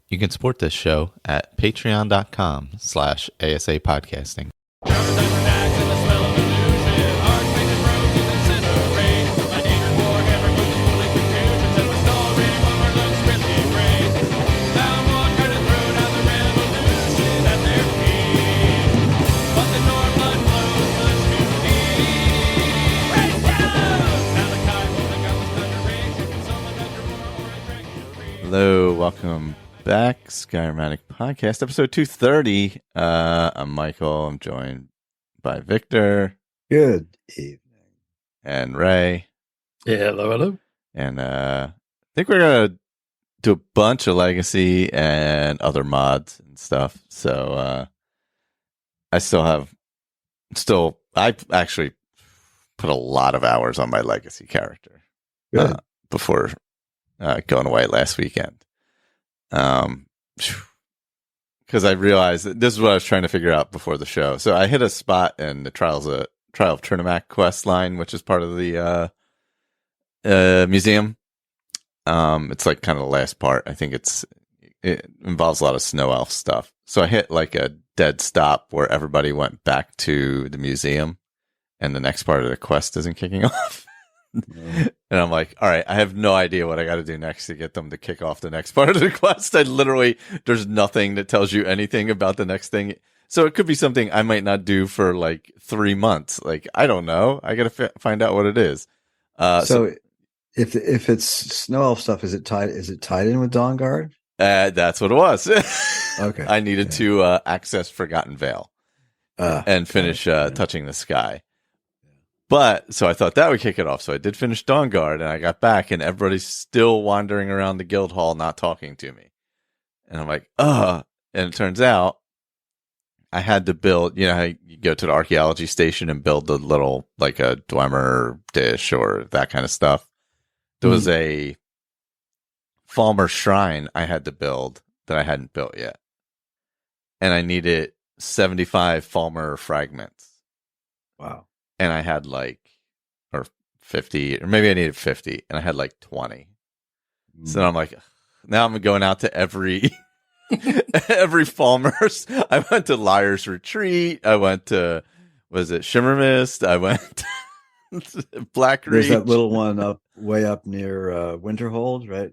You can support this show at patreon.com/ASAPodcasting. Hello, welcome back, Skyrim Addict Podcast, episode 230. I'm Michael. I'm joined by Victor. Good evening. And Ray. Yeah, hello. And I think we're going to do a bunch of Legacy and other mods and stuff. So I actually put a lot of hours on my Legacy character before going away last weekend. Because I realized that this is what I was trying to figure out before the show. So I hit a spot in the Trial of Trinimac quest line, which is part of the museum. It's like kind of the last part. I think it involves a lot of snow elf stuff. So I hit like a dead stop where everybody went back to the museum and the next part of the quest isn't kicking off. And I'm like, all right, I have no idea what I got to do next to get them to kick off the next part of the quest. There's nothing that tells you anything about the next thing. So it could be something I might not do for like 3 months. Like, I don't know. I got to find out what it is. So if it's snow elf stuff, is it tied in with Dawnguard? That's what it was. Okay. I needed to access Forgotten Vale and finish touching the sky. But, so I thought that would kick it off. So I did finish Dawnguard, and I got back, and everybody's still wandering around the guild hall not talking to me. And I'm like, and it turns out I had to build, you know how you go to the archaeology station and build the little, like a Dwemer dish or that kind of stuff. There was a Falmer shrine I had to build that I hadn't built yet. And I needed 75 Falmer fragments. Wow. And I had or 50, or maybe I needed 50, and I had like 20. So I'm like, now I'm going out to every Falmer's. I went to Liar's Retreat. I went to, Shimmer Mist? I went to Black Reach. There's that little one way up near Winterhold, right?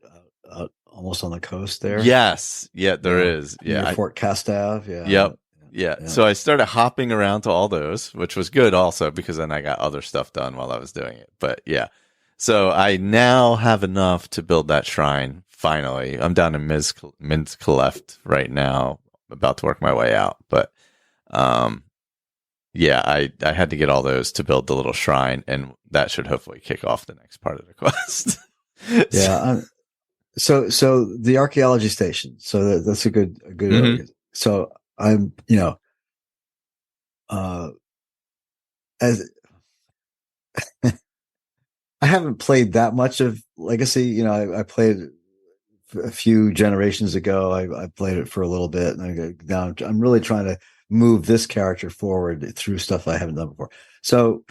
Almost on the coast there. Yes. Yeah, there is. Yeah. Fort Castav. Yeah. Yep. Yeah. So I started hopping around to all those, which was good also because then I got other stuff done while I was doing it. But yeah, so I now have enough to build that shrine. Finally, I'm down in Minsk left right now, about to work my way out. But yeah, I had to get all those to build the little shrine, and that should hopefully kick off the next part of the quest. Yeah. So the archaeology station. So that's a good. So I'm, as I haven't played that much of Legacy. I played a few generations ago. I played it for a little bit, and I'm really trying to move this character forward through stuff I haven't done before. So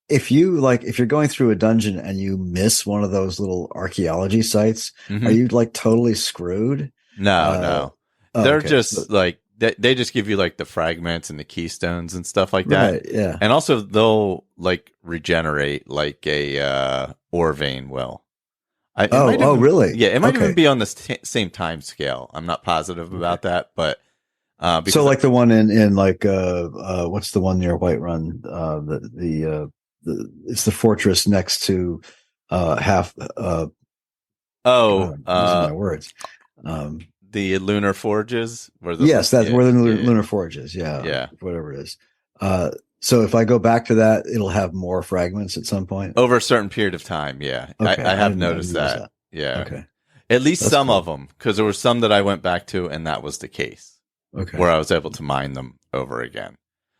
if you're going through a dungeon and you miss one of those little archaeology sites, are you like totally screwed? No. They're just like, they just give you like the fragments and the keystones and stuff like that. Right, yeah. And also they'll like regenerate like a ore vein will. Really? Yeah, it might even be on the same time scale. I'm not positive about that, but so like the one in like what's the one near Whiterun? It's the fortress next to my words. The Lunar Forges? Where the Lunar Forges. Yeah. Whatever it is. So if I go back to that, it'll have more fragments at some point? Over a certain period of time, yeah. Okay. I have noticed that. Yeah. Okay. At least some of them, because there were some that I went back to, and that was the case. Okay. Where I was able to mine them over again.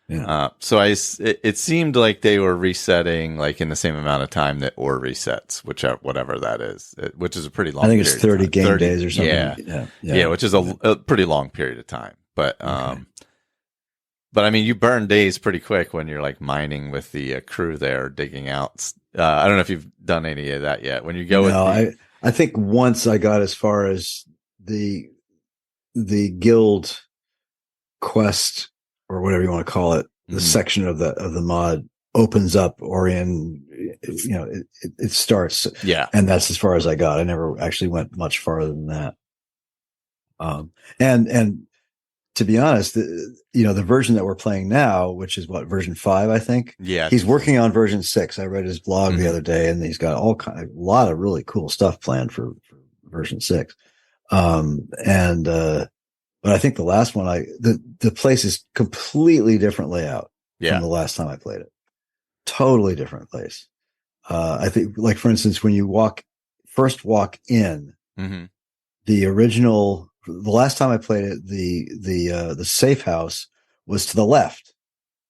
Yeah. So it seemed like they were resetting like in the same amount of time that ore resets, whatever that is, which is a pretty long. I think it's 30 game days or something. Yeah, which is a pretty long period of time. But but I mean, you burn days pretty quick when you're like mining with the crew there digging out. I don't know if you've done any of that yet. When you go I think once I got as far as the the guild quest or whatever you want to call it, the section of the mod opens up or it starts. Yeah. And that's as far as I got. I never actually went much farther than that. And to be honest, the version that we're playing now, which is version 5, I think. Yeah. He's working on version 6. I read his blog the other day, and he's got a lot of really cool stuff planned for version 6. But I think the last one, the place is completely different layout from the last time I played it. Totally different place. I think, like, for instance, when you first walk in, the last time I played it, the safe house was to the left.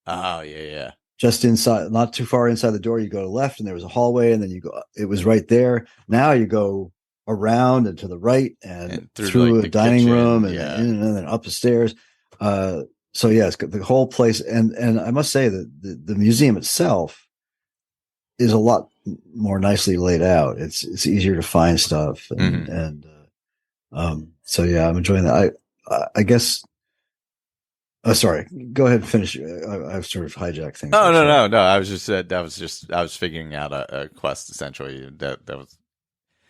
Oh, yeah. Just inside, not too far inside the door, you go to the left, and there was a hallway, and then it was right there. Now you go around and to the right and through a dining room and then up the stairs. So yeah, it's the whole place. And I must say that the museum itself is a lot more nicely laid out. It's easier to find stuff. So yeah, I'm enjoying that. I guess, sorry, go ahead and finish. I've sort of hijacked things. Oh, no. I was figuring out a quest essentially that was.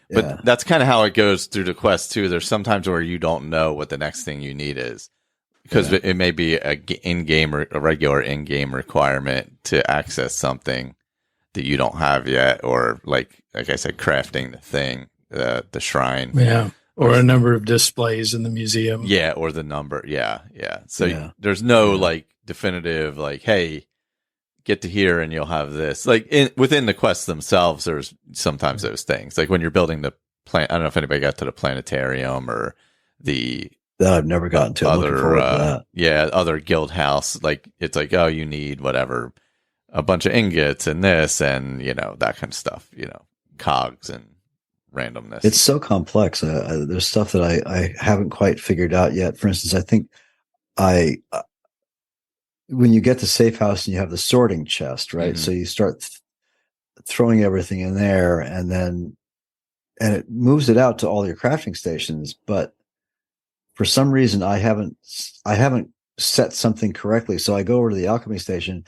But that's kind of how it goes through the quest too. There's sometimes where you don't know what the next thing you need is, because it may be a regular in-game requirement to access something that you don't have yet, or like I said, crafting the thing, the shrine, or a number of displays in the museum, or the number, So there's no like definitive like, hey, get to here and you'll have this. Like within the quests themselves, there's sometimes those things. Like when you're building the plant, I don't know if anybody got to the planetarium or that I've never gotten to. Other guild house. Like it's like, oh, you need whatever, a bunch of ingots and this and that kind of stuff. Cogs and randomness. It's so complex. There's stuff that I haven't quite figured out yet. For instance, I think when you get to safe house and you have the sorting chest, right? So you start throwing everything in there, and it moves it out to all your crafting stations. But for some reason, I haven't set something correctly. So I go over to the alchemy station,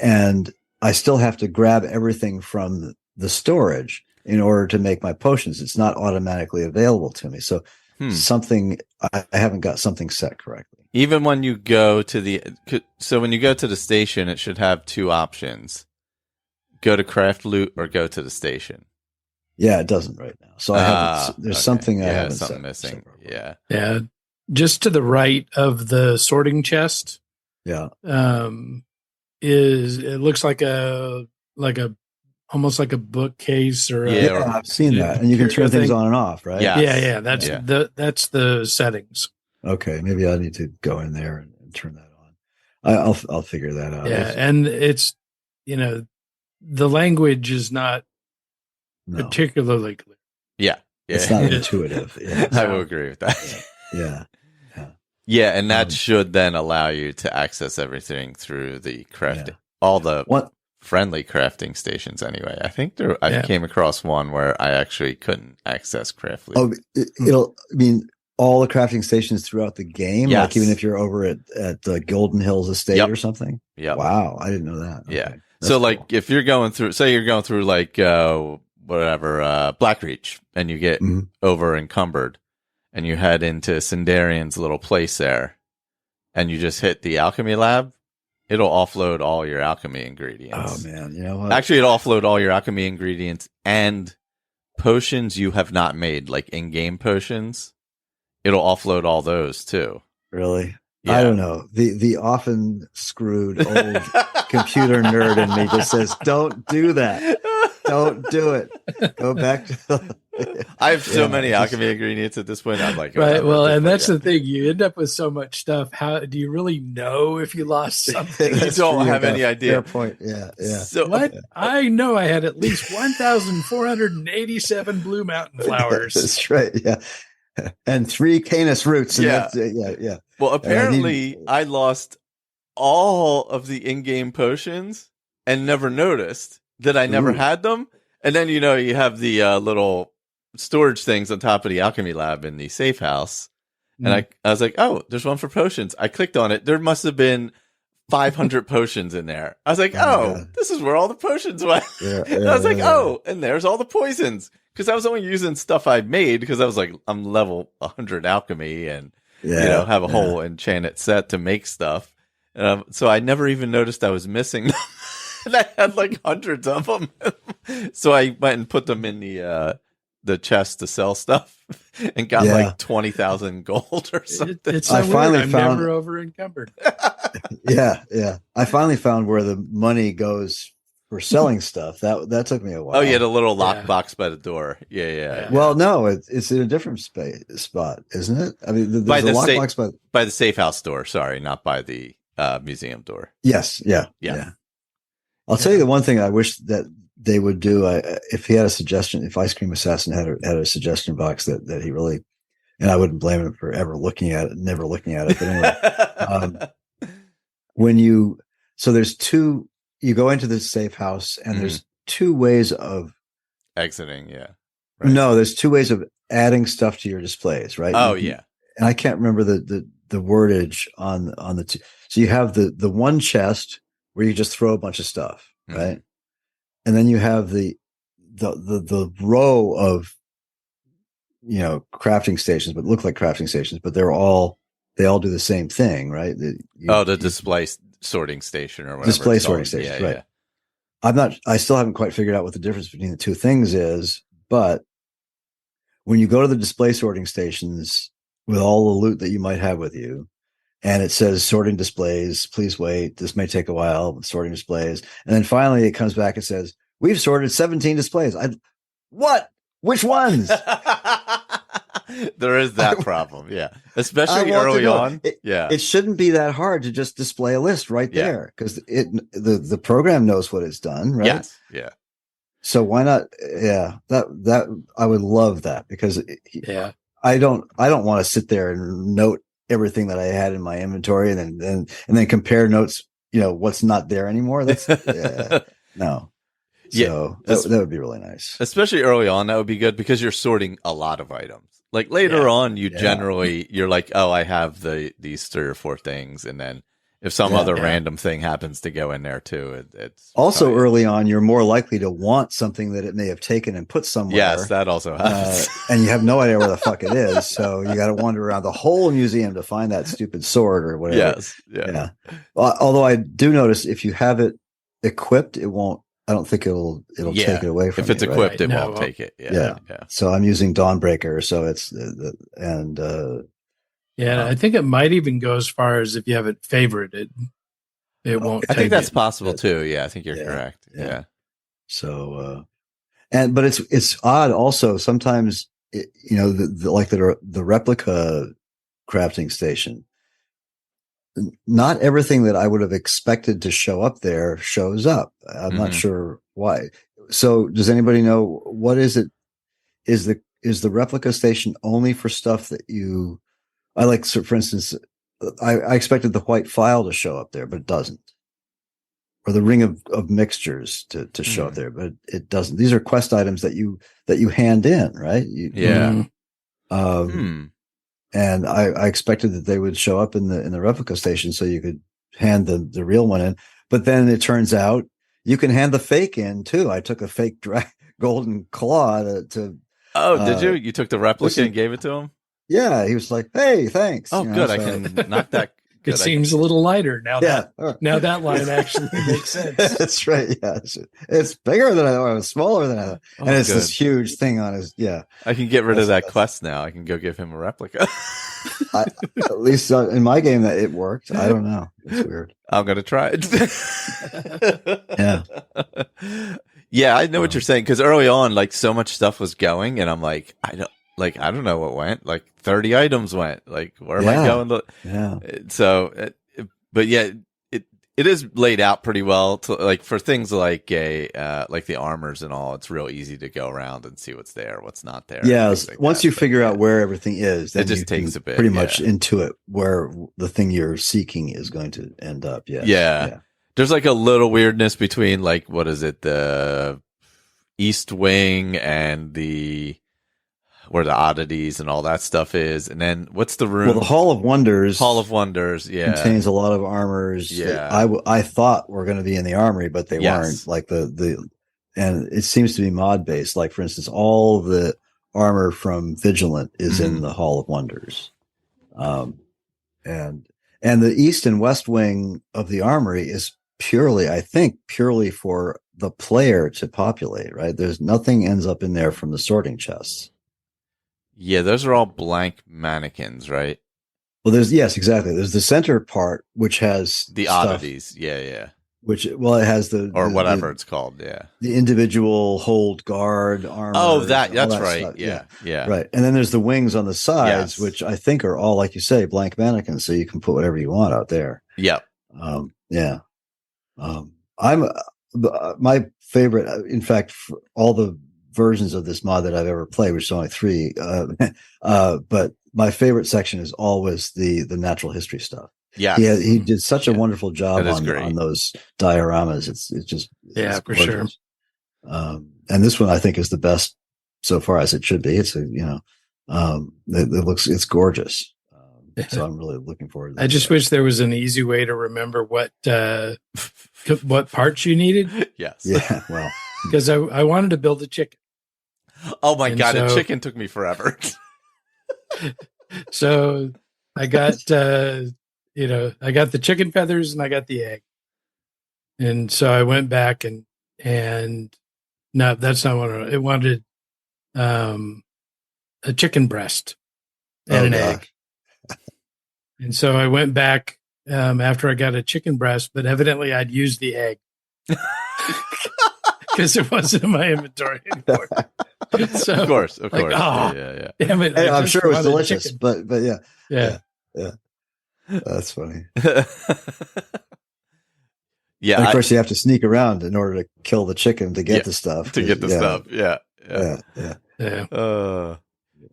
and I still have to grab everything from the storage in order to make my potions. It's not automatically available to me. So I haven't got something set correctly. Even when you go to the station, it should have two options: go to craft loot or go to the station. Yeah, it doesn't right now. So I haven't. There's something I haven't. Something missing. Yeah. Just to the right of the sorting chest. Yeah. It looks like almost like a bookcase or I've seen that, and you can turn things on and off, right? Yeah. That's the settings. Okay, maybe I need to go in there and turn that on. I'll figure that out. Yeah, and it's the language is not particularly clear. Yeah. It's not intuitive. Yeah. I will agree with that. Yeah, and that should then allow you to access everything through the crafting, all the friendly crafting stations. Anyway, I think I came across one where I actually couldn't access craft loot. All the crafting stations throughout the game, like even if you're over at Golden Hills Estate or something. Yeah. Wow, I didn't know that. Okay. Yeah. So cool. Like if you're going through, say you're going through like Blackreach, and you get over encumbered, and you head into Sindarian's little place there, and you just hit the alchemy lab, it'll offload all your alchemy ingredients. Oh man, you know what? Actually, it'll offload all your alchemy ingredients and potions you have not made, like in-game potions. It'll offload all those too. Really? Yeah. I don't know. The often screwed old computer nerd in me just says, "Don't do that. Don't do it. Go back to." I have so many alchemy ingredients at this point. I'm like, right. Well, and that's the thing. You end up with so much stuff. How do you really know if you lost something? You don't have any idea. Fair point. Yeah. So what? I know I had at least 1,487 Blue Mountain flowers. That's right. Yeah. And 3 Canis roots. And yeah. Well, apparently I lost all of the in-game potions and never noticed that I never had them. And then, you have the little storage things on top of the alchemy lab in the safe house. And I was like, oh, there's one for potions. I clicked on it. There must have been 500 potions in there. I was like, this is where all the potions went. And I was like, and there's all the poisons. Because I was only using stuff I made because I was like, I'm level 100 alchemy and have a whole enchanted set to make stuff. So I never even noticed I was missing them. And I had like hundreds of them. So I went and put them in the chest to sell stuff and got like 20,000 gold or something. It's so weird. I'm never over encumbered. Yeah. I finally found where the money goes for selling stuff. That took me a while. Oh, you had a little lockbox by the door. Yeah. Well, no, it's in a different spot, isn't it? I mean, there's by a lockbox by the safe house door. Sorry, not by the museum door. Yes. Yeah. I'll tell you the one thing I wish that they would do. If he had a suggestion, if Ice Cream Assassin had a suggestion box that he really, and I wouldn't blame him for never looking at it. But anyway, there's two. You go into this safe house, and there's two ways of exiting. Yeah. Right. No, there's two ways of adding stuff to your displays. Right. Oh, yeah. And I can't remember the wordage on the two. So you have the one chest where you just throw a bunch of stuff, right? And then you have the row of, crafting stations, but look like crafting stations, but they all do the same thing, right? The display sorting station or whatever. Display sorting station, right? Yeah. I still haven't quite figured out what the difference between the two things is, but when you go to the display sorting stations with all the loot that you might have with you, and it says sorting displays, please wait, this may take a while, sorting displays. And then finally it comes back and says, we've sorted 17 displays. What? Which ones? There is that problem. Yeah. Especially early on. It shouldn't be that hard to just display a list right there because the program knows what it's done, right? Yes. Yeah. So why not? Yeah. That I would love that because I don't want to sit there and note everything that I had in my inventory and then compare notes, what's not there anymore. That's no. So that would be really nice. Especially early on, that would be good because you're sorting a lot of items. Like later on, you're like, oh, I have these 3 or 4 things. And then if some other random thing happens to go in there too, it's also early on, you're more likely to want something that it may have taken and put somewhere. Yes, that also happens. And you have no idea where the fuck it is. So you got to wander around the whole museum to find that stupid sword or whatever. Yes. Yeah. Although I do notice if you have it equipped, it won't. I don't think it'll take it away from you. If it's equipped, it won't take it. Yeah. So I'm using Dawnbreaker. So it's I think it might even go as far as if you have it favorited, it won't. I think that's possible too. Yeah, I think you're correct. Yeah. So, but it's odd also. Sometimes, the replica crafting station. Not everything that I would have expected to show up there shows up. I'm not sure why. So does anybody know what is it? Is the replica station only for stuff that for instance, I expected the white file to show up there, but it doesn't. Or the ring of mixtures to show up there, but it doesn't. These are quest items that you hand in, right? And I expected that they would show up in the replica station so you could hand the real one in. But then it turns out you can hand the fake in too. I took a fake golden claw to did you? You took the replica and gave it to him? Yeah. He was like, hey, thanks. Oh, good. So. I can knock that. It seems a little lighter now. Now that line actually makes sense. That's right. Yeah, it's bigger than I thought. It was smaller than I thought, and it's this huge thing on his. Yeah, I can get rid of that quest now. I can go give him a replica. At least in my game that it worked. I don't know. It's weird. I'm gonna try it. Yeah. Yeah, I know what you're saying because early on, like so much stuff was going, and I'm like, I don't know what went. Like 30 items went. Like where am I going? Yeah. So, but yeah, it is laid out pretty well. Like for things like like the armors and all, it's real easy to go around and see what's there, what's not there. Yeah. Once you figure out where everything is, then it just takes a bit. Pretty much intuit where the thing you're seeking is going to end up. Yes. Yeah. There's like a little weirdness between like what is it, the East Wing and the where the oddities and all that stuff is. And then what's the room? Well, the Hall of Wonders. Hall of Wonders, yeah, contains a lot of armors. That I thought were going to be in the armory, but they weren't. Like and it seems to be mod based. Like for instance, all the armor from Vigilant is in the Hall of Wonders, and the east and west wing of the armory is purely for the player to populate. Right? There's nothing ends up in there from the sorting chests. Yeah, those are all blank mannequins, right? Well, yes, exactly. There's the center part which has the oddities. Yeah. It has whatever it's called. Yeah, the individual hold guard armor. Oh, that's right. Stuff. Yeah. Right. And then there's the wings on the sides, which I think are all, like you say, blank mannequins. So you can put whatever you want out there. Yep. My favorite, in fact, for all the versions of this mod that I've ever played, which is only 3, but my favorite section is always the natural history stuff. Yeah, he did such a wonderful job on those dioramas. It's just for sure. And this one I think is the best so far, as it should be. It's it's gorgeous. So I'm really looking forward to that. I just wish there was an easy way to remember what parts you needed. Yes. Yeah. Well, because I wanted to build a chicken. Oh my God, a chicken took me forever. So I got I got the chicken feathers and I got the egg. And so I went back and no, that's not what it wanted. A chicken breast and an egg. And so I went back after I got a chicken breast, but evidently I'd used the egg because it wasn't in my inventory anymore. So, of course. Yeah. Damn it, hey, I'm sure it was delicious, chicken. but yeah. That's funny. Yeah. And of course, you have to sneak around in order to kill the chicken to get the stuff. To get the stuff. Yeah.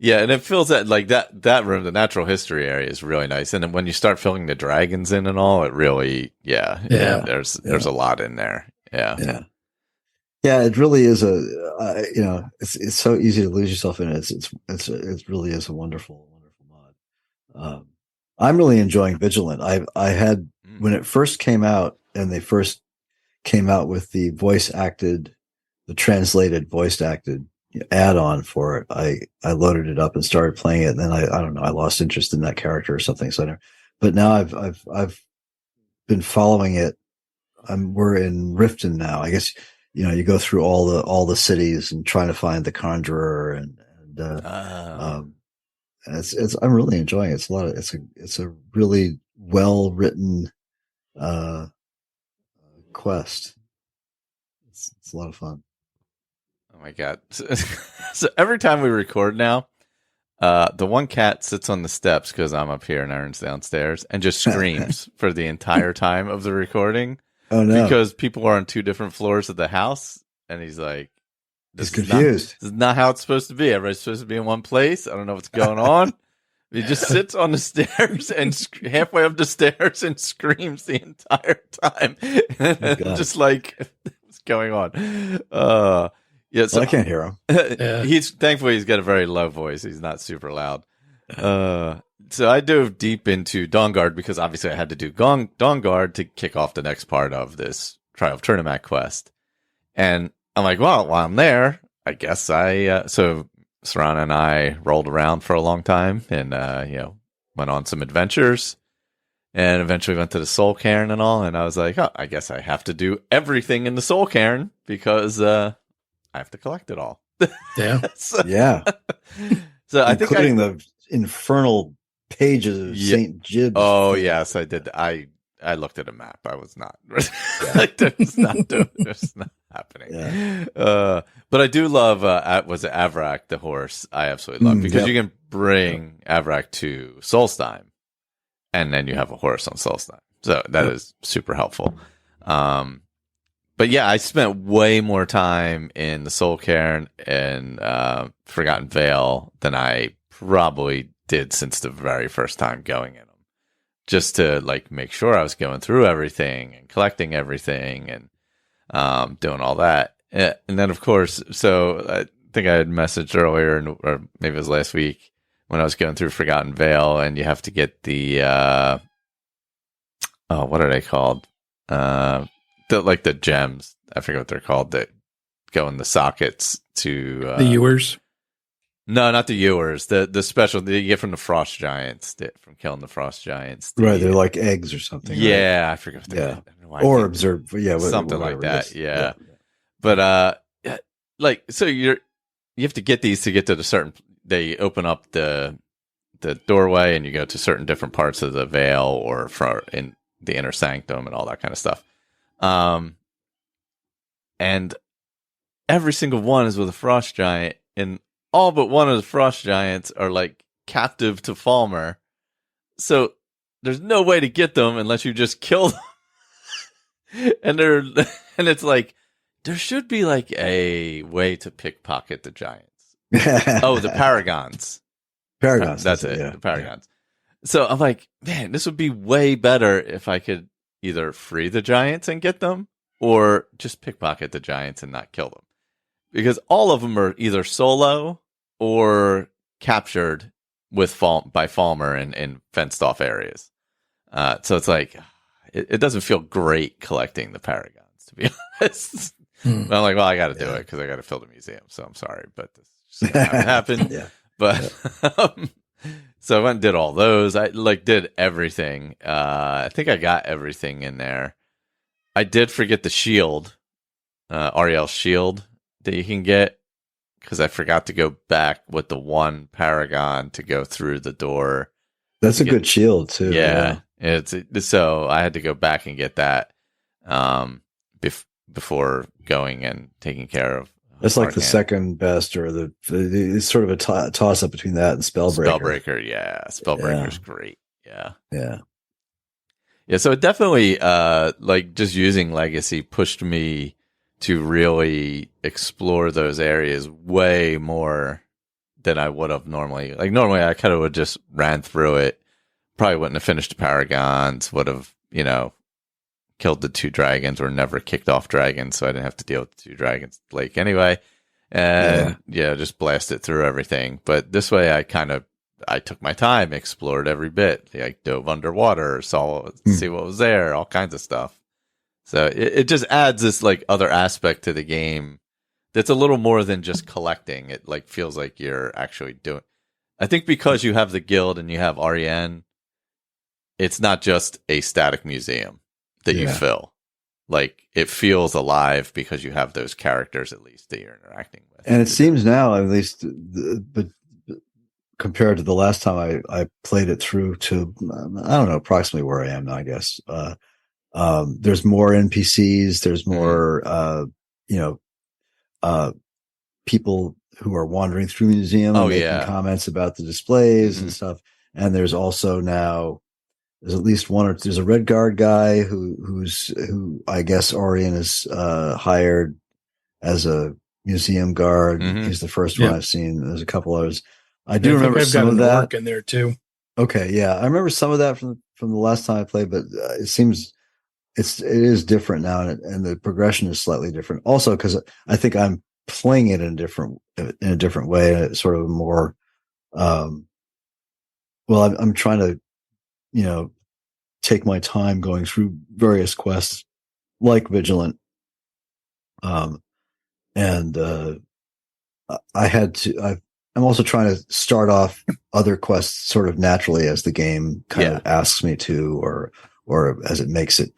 And it feels that room, the natural history area, is really nice. And then when you start filling the dragons in and all, it really, there's a lot in there. Yeah. It really is it's so easy to lose yourself in it. It really is a wonderful mod. I'm really enjoying Vigilant. I had when it first came out, and they first came out with the translated voice acted add-on for it. I loaded it up and started playing it, and then I don't know, I lost interest in that character or something. But now I've been following it. We're in Riften now. I guess you go through all the cities and trying to find the conjurer and I'm really enjoying it. It's a really well written quest. It's a lot of fun. Oh my God. So every time we record now, the one cat sits on the steps because I'm up here and Aaron's downstairs and just screams for the entire time of the recording. Oh no. Because people are on 2 different floors of the house, and he's like, he's confused. This is not how it's supposed to be. Everybody's supposed to be in one place. I don't know what's going on. He just sits on the stairs and halfway up the stairs and screams the entire time. Just like, what's going on? So I can't hear him. Thankfully he's got a very low voice. He's not super loud. So I dove deep into Dawnguard because obviously I had to do Dawnguard to kick off the next part of this Trial of Tournament quest. And I'm like, well, while I'm there, I guess so Sarana and I rolled around for a long time and, went on some adventures and eventually went to the Soul Cairn and all. And I was like, oh, I guess I have to do everything in the Soul Cairn because, I have to collect it all. Yeah. So I think including the infernal pages of St. Jib's. Oh yes, I did. I looked at a map. I was not. It's not happening. Yeah. But I do love. Was it Avrak the horse? I absolutely love because you can bring Avrak to Solstheim, and then you have a horse on Solstheim. So that is super helpful. But yeah, I spent way more time in the Soul Cairn and Forgotten Vale than I probably did since the very first time going in them, just to make sure I was going through everything and collecting everything and doing all that. And then of course, so think I had messaged earlier, or maybe it was last week when I was going through Forgotten Vale, and you have to get the what are they called? The gems. I forget what they're called that go in the sockets to the ewers. No, not the ewers. The special that you get from the frost giants, from killing the frost giants. Right, they're like eggs or something. Yeah, right? I forget what they're called. Orbs or something like that. Yeah. But so you have to get these to get to the certain. They open up the doorway, and you go to certain different parts of the veil, or in the inner sanctum, and all that kind of stuff. And every single one is with a frost giant, and all but one of the frost giants are like captive to Falmer. So there's no way to get them unless you just kill them. and it's like, there should be like a way to pickpocket the giants. The Paragons. Paragons. That's it. Yeah. The Paragons. So I'm like, man, this would be way better if I could either free the giants and get them, or just pickpocket the giants and not kill them. Because all of them are either solo or captured by Falmer in fenced off areas. So it's like, it doesn't feel great collecting the Paragons, to be honest. I'm like, well, I got to do it because I got to fill the museum. So I'm sorry, but this just happened. But so I went and did all those. I did everything. I think I got everything in there. I did forget the shield, Ariel's shield that you can get, because I forgot to go back with the one Paragon to go through the door. That's a good shield too. Yeah. So I had to go back and get that before going and taking care of. That's like the second best, or it's sort of a toss up between that and Spellbreaker. Spellbreaker, yeah. Spellbreaker's great. Yeah. Yeah. Yeah, so it definitely, just using Legacy pushed me to really explore those areas way more than I would have normally. Like, normally I kind of would just ran through it, probably wouldn't have finished the Paragons, would have, killed the 2 dragons, or never kicked off dragons, so I didn't have to deal with the 2 dragons at the lake anyway. And, just blasted through everything. But this way I took my time, explored every bit. Like, dove underwater, see what was there, all kinds of stuff. So it just adds this like other aspect to the game that's a little more than just collecting. It like feels like you're actually doing. I think because you have the guild and you have REN, it's not just a static museum that you fill. Like, it feels alive because you have those characters, at least, that you're interacting with. And it seems now, at least, but compared to the last time I played it through to, I don't know, approximately where I am now, I guess. There's more NPCs. There's more, people who are wandering through the museum and making comments about the displays and stuff. And there's also now, there's at least there's a Red Guard guy who I guess Orion has hired as a museum guard. He's the first one I've seen. There's a couple others. I remember some of that. Orc in there too. Okay, yeah, I remember some of that from the last time I played, but it seems it is different now, and the progression is slightly different. Also, because I think I'm playing it in a different way, and it's sort of more. I'm trying to, take my time going through various quests like Vigilant. I'm also trying to start off other quests sort of naturally as the game kind of asks me to, or as it makes it,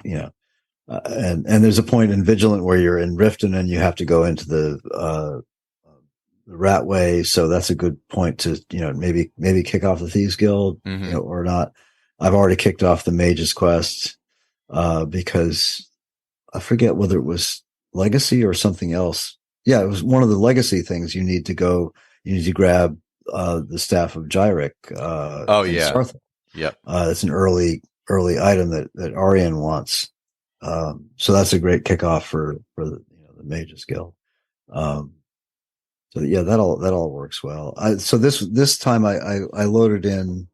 and there's a point in Vigilant where you're in Riften and you have to go into the Ratway. So that's a good point to, maybe kick off the Thieves Guild, or not. I've already kicked off the Mage's Quest, because I forget whether it was Legacy or something else. Yeah, it was one of the Legacy things. You need to grab the Staff of Gyric. Sarthel. Yep. It's an early item that Arian wants. So that's a great kickoff for the Mage's Guild. That all works well. So this time I loaded in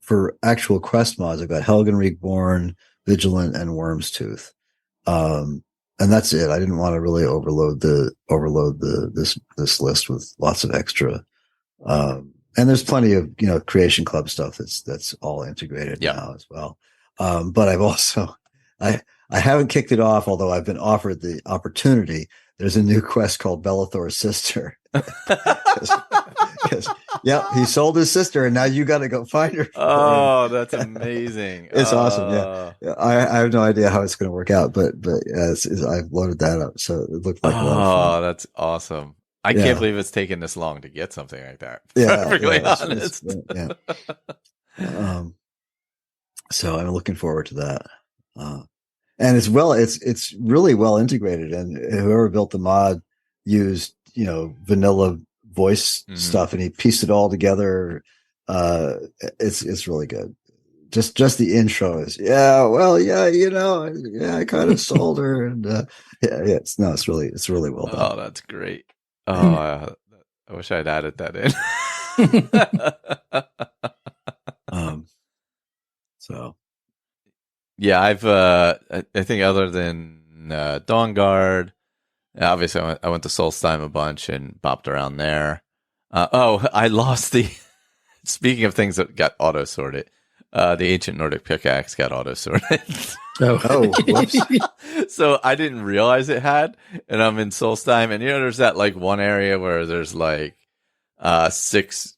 for actual quest mods. I've got Helgen Reborn, Vigilant, and Worm's Tooth. and that's it. I didn't want to really overload this list with lots of extra. And there's plenty of, Creation Club stuff that's all integrated now as well. But I've also, I haven't kicked it off, although I've been offered the opportunity. There's a new quest called Bellathor's Sister. He sold his sister, and now you got to go find her. Oh, that's amazing! It's awesome. Yeah. I have no idea how it's going to work out, but I've loaded that up, so it looked like a lot of fun. That's awesome! I can't believe it's taken this long to get something like that. Yeah, Perfectly honest. So I'm looking forward to that. And it's really well integrated, and whoever built the mod used, vanilla voice stuff, and he pieced it all together. It's really good. Just the intro is, I kind of sold her, and it's really well done. Oh, that's great. Oh, I wish I'd added that in. So. Yeah, I've I think other than Dawnguard, obviously I went to Solstheim a bunch and bopped around there. I lost the. Speaking of things that got auto sorted, the Ancient Nordic Pickaxe got auto sorted. Whoops. So I didn't realize it had, and I'm in Solstheim, and there's that like one area where there's like 6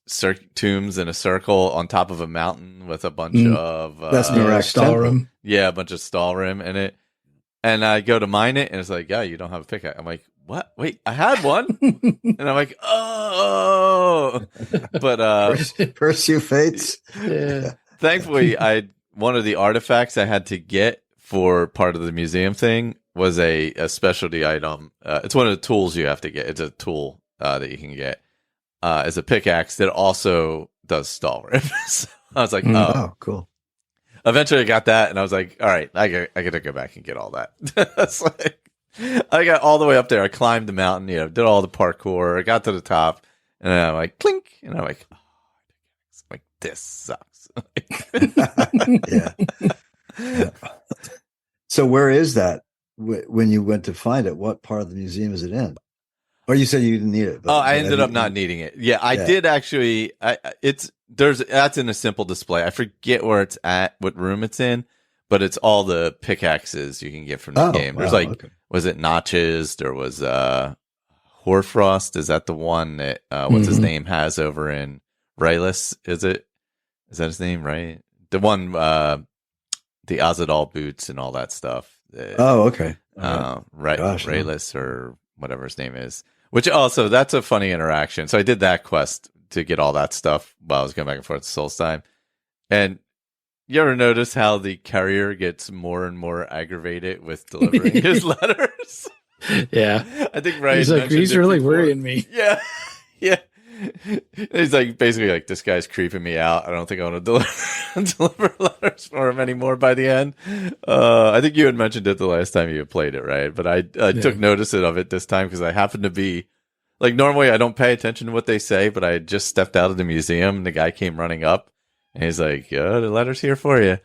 tombs in a circle on top of a mountain with a bunch of that's Stalrim. Yeah, a bunch of Stalrim in it. And I go to mine it, and it's like, you don't have a pickaxe. I'm like, what? Wait, I had one. And I'm like, oh. But curse you fates. Yeah. Thankfully, one of the artifacts I had to get for part of the museum thing was a specialty item. It's one of the tools you have to get. It's a tool that you can get. As a pickaxe that also does Stalrim. So I was like, oh, cool. Eventually I got that, and I was like, all right, I gotta go back and get all that. It's like, I got all the way up there. I climbed the mountain, did all the parkour. I got to the top, and then I'm like, clink, and I'm like, this sucks. Yeah. So where is that when you went to find it? What part of the museum is it in? Or you said you didn't need it. I ended up not needing it. Yeah, I did actually. That's in a simple display. I forget where it's at, what room it's in, but it's all the pickaxes you can get from the game. There's was it Notches? There was Hoarfrost. Is that the one that what's his name has over in Rayless? Is that his name? Right, the one the Azadal boots and all that stuff. Okay. Rayless or whatever his name is. Which also, that's a funny interaction. So I did that quest to get all that stuff while I was going back and forth to Solstheim. And you ever notice how the carrier gets more and more aggravated with delivering his letters? Yeah. I think Ryan he's like, he's really worrying me. Yeah. Yeah. He's like, basically like, this guy's creeping me out. I don't think I want to deliver letters for him anymore by the end. I think you had mentioned it the last time you played it, right? But I took notice of it this time because I happened to be like, normally I don't pay attention to what they say, but I had just stepped out of the museum and the guy came running up and he's like, the letter's here for you.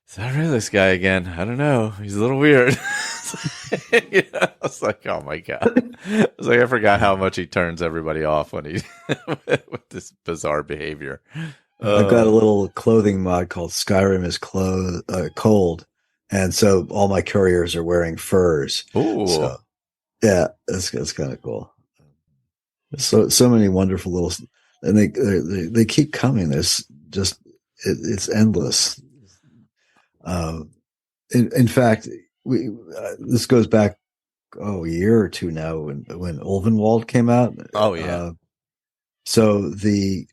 Is that really this guy again? I don't know. He's a little weird. I was like, oh my God. I was like, I forgot how much he turns everybody off when he with this bizarre behavior. I've got a little clothing mod called Skyrim is Cold. And so all my couriers are wearing furs. Ooh. So, yeah, it's kind of cool. So many wonderful little, and they keep coming. There's just, it's endless. In fact, this goes back a year or two now when Ulvenwald came out. Oh yeah. So the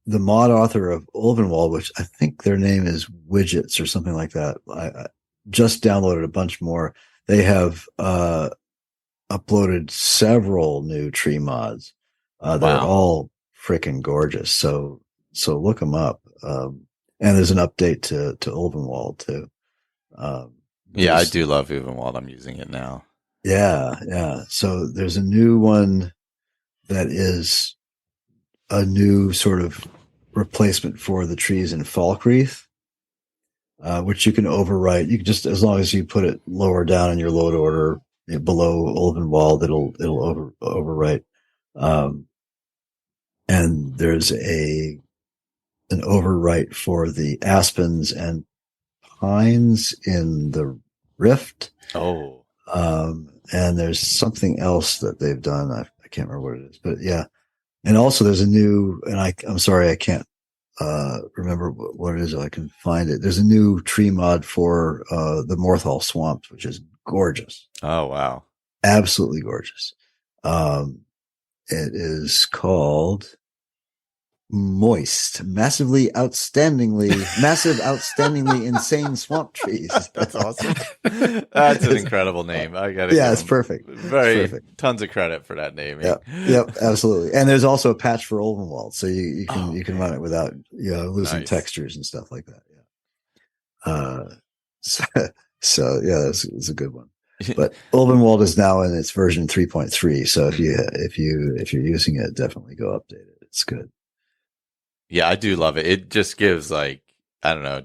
mod author of Ulvenwald, which I think their name is Widgets or something like that, I just downloaded a bunch more. They have uploaded several new tree mods. They're all freaking gorgeous. So look them up. And there's an update to Ulvenwald too. Yeah, I do love Ulvenwald. I'm using it now. Yeah. So there's a new one that is a new sort of replacement for the trees in Falkreath. which you can overwrite. You can just, as long as you put it lower down in your load order, below Ulvenwald, it'll overwrite. And there's an overwrite for the Aspens and Pines in the Rift. Oh. And there's something else that they've done. I can't remember what it is, but yeah. And also there's a new, and I'm sorry, I can't remember what it is. If I can find it. There's a new tree mod for the Morthal Swamps, which is gorgeous. Oh wow, absolutely gorgeous. It is called massive, outstandingly insane swamp trees. That's awesome. That's an incredible name. I got it. Yeah, it's perfect. Perfect. Tons of credit for that naming. Yep, absolutely. And there's also a patch for Ulvenwald, so you can run it without losing textures and stuff like that. Yeah. So yeah, it's a good one. But Ulvenwald is now in its version 3.3. So if you're using it, definitely go update it. It's good. Yeah, I do love it. It just gives I don't know,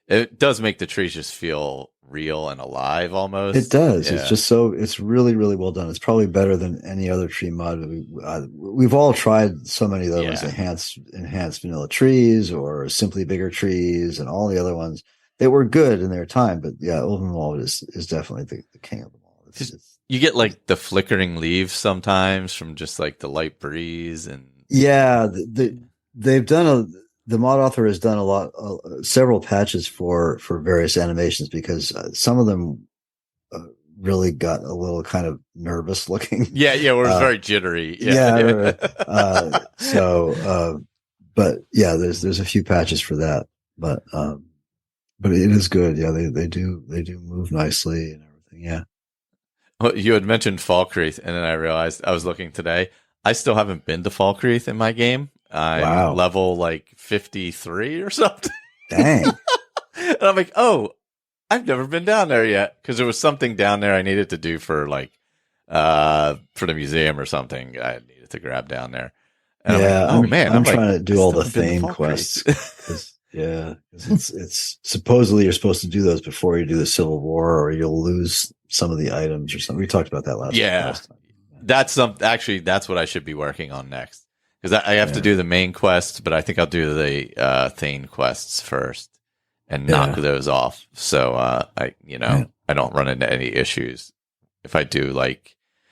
it does make the trees just feel real and alive almost. It does. Yeah. It's really, really well done. It's probably better than any other tree mod. We've all tried so many of those enhanced vanilla trees or simply bigger trees and all the other ones. They were good in their time, but yeah, Ulvenwald is definitely the king of them all. You get the flickering leaves sometimes from just the light breeze, and yeah, they've done the mod author has done several patches for various animations because some of them really got a little kind of nervous looking. Yeah, it was very jittery. Yeah. But yeah, there's a few patches for that, but it is good. Yeah, they do move nicely and everything. Yeah. Well, you had mentioned Falkreath, and then I realized I was looking today. I still haven't been to Falkreath in my game. I'm level 53 or something. Dang. And I'm like, oh, I've never been down there yet because there was something down there I needed to do for the museum or something. I needed to grab down there. And I'm trying to do all the Thane quests. Yeah, it's supposedly you're supposed to do those before you do the Civil War, or you'll lose some of the items or something. We talked about that last time. That's what I should be working on next, because I have to do the main quests, but I think I'll do the Thane quests first and knock those off. So I don't run into any issues if I do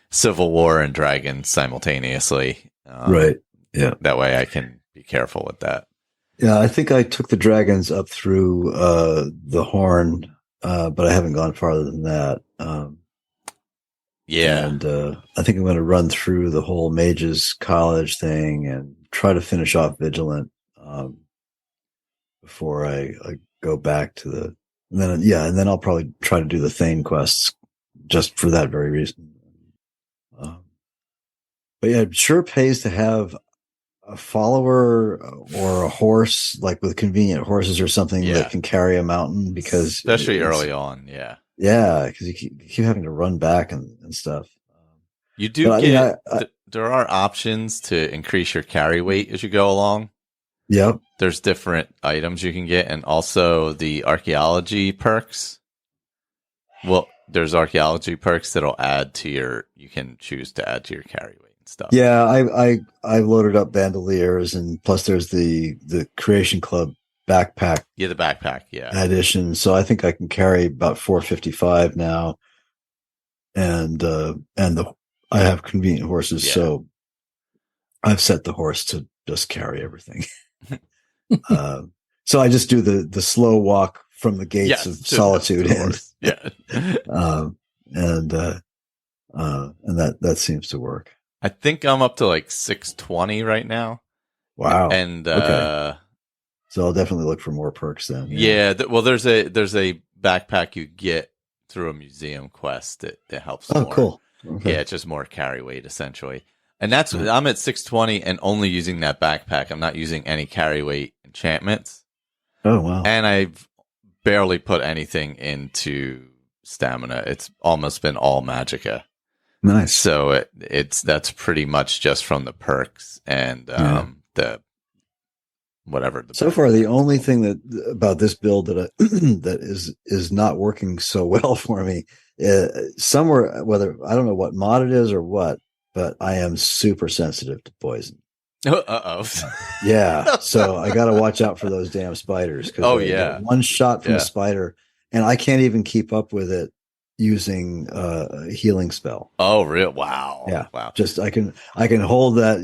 Civil War and Dragons simultaneously. Right. Yeah. That way I can be careful with that. Yeah, I think I took the dragons up through the Horn, but I haven't gone farther than that. And I think I'm going to run through the whole Mages College thing and try to finish off Vigilant before I go back to and then I'll probably try to do the Thane quests just for that very reason. But yeah, it sure pays to have a follower or a horse, with convenient horses or something that can carry a mountain, because especially early on. Yeah. Yeah. Cause you keep having to run back and stuff. You do there are options to increase your carry weight as you go along. Yep. There's different items you can get, and also the archaeology perks. Well, there's archaeology perks that'll you can choose to add to your carry weight. Stuff. Yeah, I loaded up bandoliers, and plus there's the Creation Club backpack. Yeah, the backpack. Yeah, edition. So I think I can carry about 455 now, and I have convenient horses, so I've set the horse to just carry everything. So I just do the slow walk from the gates of Solitude, and that seems to work. I think I'm up to 620 right now. Wow. And so I'll definitely look for more perks then. Yeah. Well, there's a backpack you get through a museum quest that helps. Oh, more. Cool. Okay. Yeah, it's just more carry weight essentially. And I'm at 620 and only using that backpack. I'm not using any carry weight enchantments. Oh, wow. And I've barely put anything into stamina. It's almost been all magicka. Nice. So that's pretty much just from the perks and the whatever. So far, the only thing that about this build that that is not working so well for me, somewhere, whether I don't know what mod it is or what, but I am super sensitive to poison. Yeah, so I got to watch out for those damn spiders. Because one shot from a spider, and I can't even keep up with it using a healing spell. Oh, real? Wow. Yeah. Wow. Just I can hold that.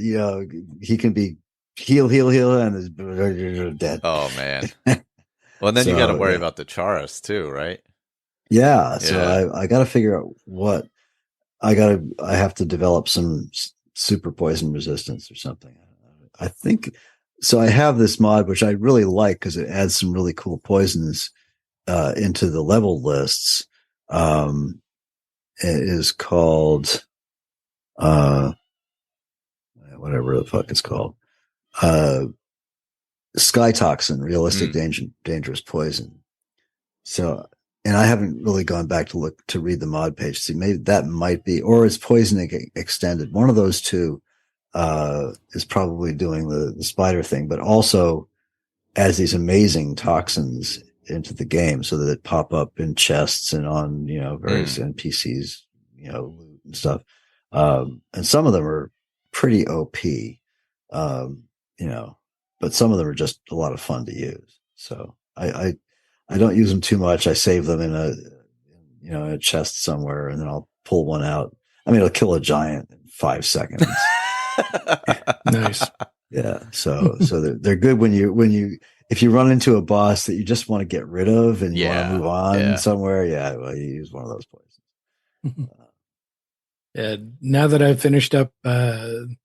He can be heal, and is dead. Oh man. Well, and then you got to worry about the Charis too, right? Yeah. So I got to figure out what I have to develop some super poison resistance or something. I think so. I have this mod, which I really like because it adds some really cool poisons into the level lists. It is called whatever the fuck it's called. Sky Toxin, realistic dangerous poison. So, and I haven't really gone back to read the mod page. See, maybe that might be, or it's poison extended. One of those two is probably doing the spider thing, but also adds these amazing toxins into the game so that it pop up in chests and on, various NPCs, loot and stuff. And some of them are pretty OP, but some of them are just a lot of fun to use. So I don't use them too much. I save them in a chest somewhere, and then I'll pull one out. I mean, it'll kill a giant in 5 seconds. Nice. Yeah. So they're good if you run into a boss that you just want to get rid of and you want to move on somewhere. Yeah. Well, you use one of those poisons. Yeah. Now that I've finished up the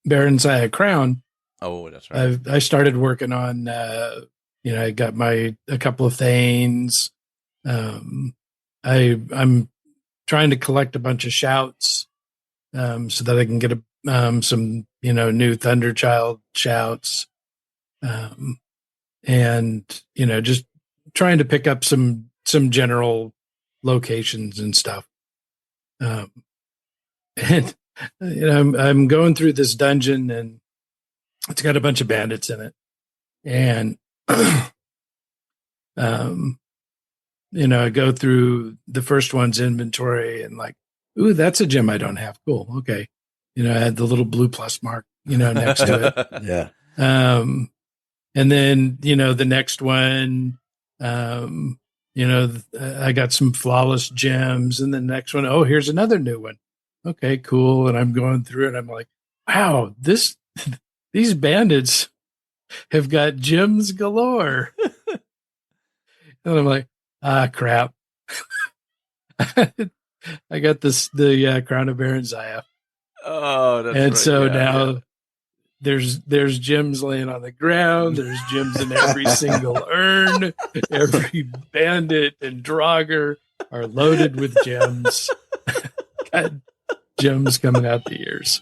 Baron's Eye Crown. Oh, that's right. I started working on I got a couple of Thanes. I'm trying to collect a bunch of shouts so that I can get some new Thunderchild shouts, and just trying to pick up some general locations and stuff. And I'm going through this dungeon, and it's got a bunch of bandits in it, and I go through the first one's inventory and like, ooh, that's a gem I don't have. Cool. Okay. I had the little blue plus mark, next to it. Yeah. And then, the next one, I got some flawless gems, and the next one, oh, here's another new one. Okay, cool. And I'm going through it. I'm like, wow, these bandits have got gems galore. And I'm like, crap. I got the Crown of Baron's Eye. Oh, that's and right. So now there's gems laying on the ground. There's gems in every single urn. Every bandit and Draugr are loaded with gems. Got gems coming out the ears.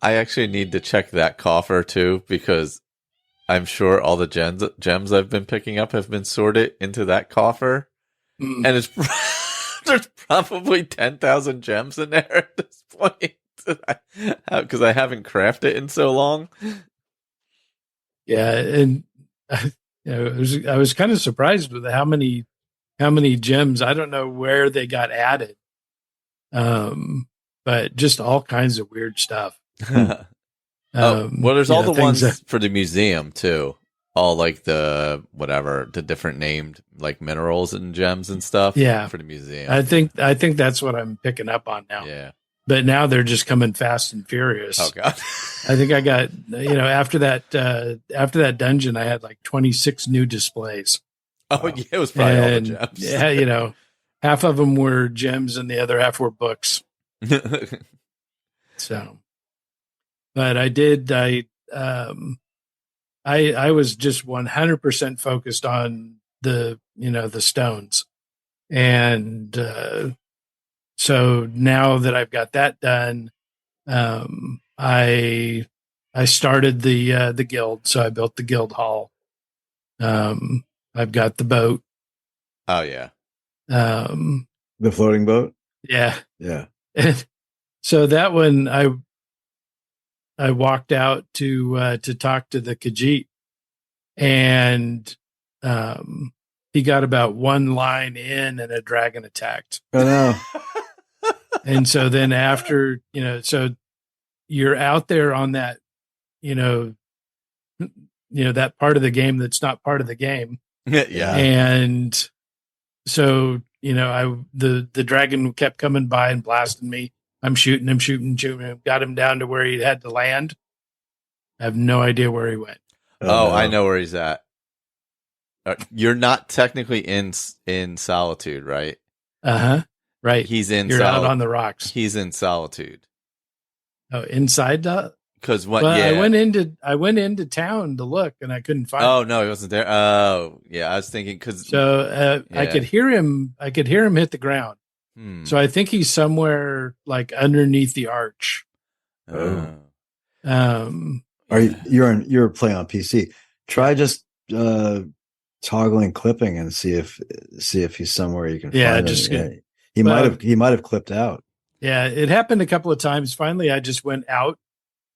I actually need to check that coffer too, because I'm sure all the gems I've been picking up have been sorted into that coffer. And it's there's probably 10,000 gems in there at this point, because I haven't crafted in so long. Yeah, and I was kind of surprised with how many gems. I don't know where they got added, but just all kinds of weird stuff. Well, there's all the ones for the museum too. All like the different named like minerals and gems and stuff. Yeah, for the museum. I think that's what I'm picking up on now. Yeah, but now they're just coming fast and furious. Oh god! I think I got after that dungeon, I had like 26 new displays. Oh yeah, it was probably all the gems. Yeah, half of them were gems and the other half were books. So, but I was just 100% focused on the stones. And so now that I've got that done, I started the guild. So I built the guild hall. I've got the boat. Oh yeah. The floating boat? Yeah. Yeah. So that one walked out to talk to the Khajiit, and he got about one line in, and a dragon attacked. Oh no! And so then after, so you're out there on that, that part of the game that's not part of the game. Yeah. And so, the dragon kept coming by and blasting me. I'm shooting him, got him down to where he had to land. I have no idea where he went. Oh, no. I know where he's at. You're not technically in Solitude, right? Uh-huh. Right. You're out on the rocks. He's in Solitude. Oh, inside the... Because what? Well, yeah, I went into town to look, and I couldn't find him. Oh no, he wasn't there. Oh yeah, I was thinking because yeah. I could hear him. I could hear him hit the ground. So I think he's somewhere like underneath the arch. You're playing on PC. Try just toggling clipping and see if he's somewhere you can find him. He might have clipped out. Yeah, it happened a couple of times. Finally, I just went out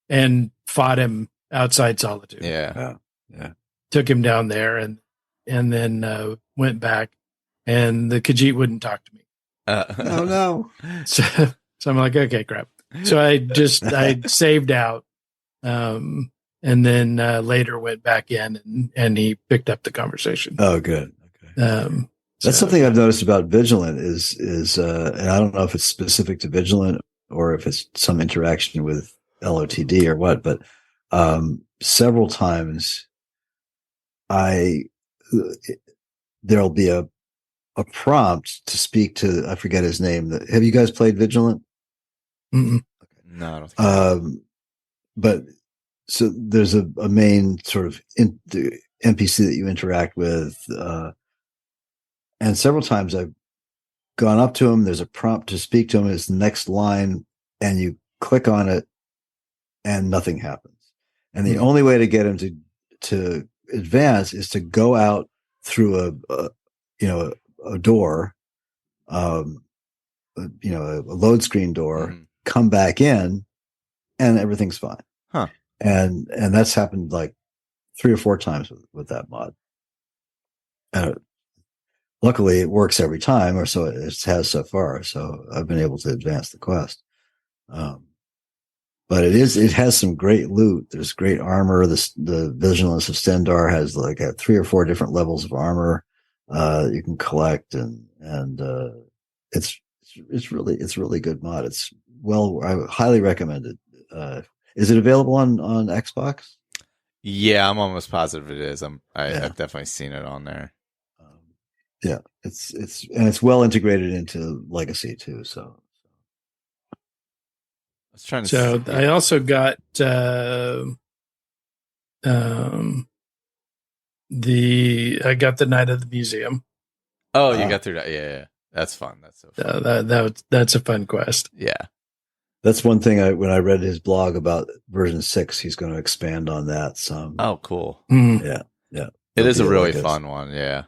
and fought him outside Solitude. Yeah. Took him down there and then went back, and the Khajiit wouldn't talk to me. Oh no! So I'm like, okay, crap. So I saved out, and then later went back in, and he picked up the conversation. Oh, good. Okay. That's something I've noticed about Vigilant is and I don't know if it's specific to Vigilant or if it's some interaction with LOTD or what, but several times there'll be a prompt to speak to, I forget his name. Have you guys played Vigilant? Mm-mm. No, I don't think so. But so there's a main sort of NPC that you interact with, and several times I've gone up to him. There's a prompt to speak to him. It's the next line, and you click on it, and nothing happens. And the only way to get him to advance is to go out through a door, a load screen door, come back in, and everything's fine. Huh. And that's happened like 3 or 4 times with that mod. Luckily, it works every time, or so it has so far. So I've been able to advance the quest. But it has some great loot. There's great armor. The Vigilance of Stendar has like 3 or 4 different levels of armor you can collect, and it's really good mod. I highly recommend it. Is it available on Xbox? Yeah, I'm almost positive it is. I've definitely seen it on there. Yeah, it's well integrated into Legacy too. So I was trying to. I also got I got the Night of the Museum. Oh, you got through that? Yeah. That's fun. That's so fun. That's a fun quest. Yeah. That's one thing when I read his blog about version 6, he's going to expand on that some. Oh, cool. Yeah. It is a really fun one. Yeah.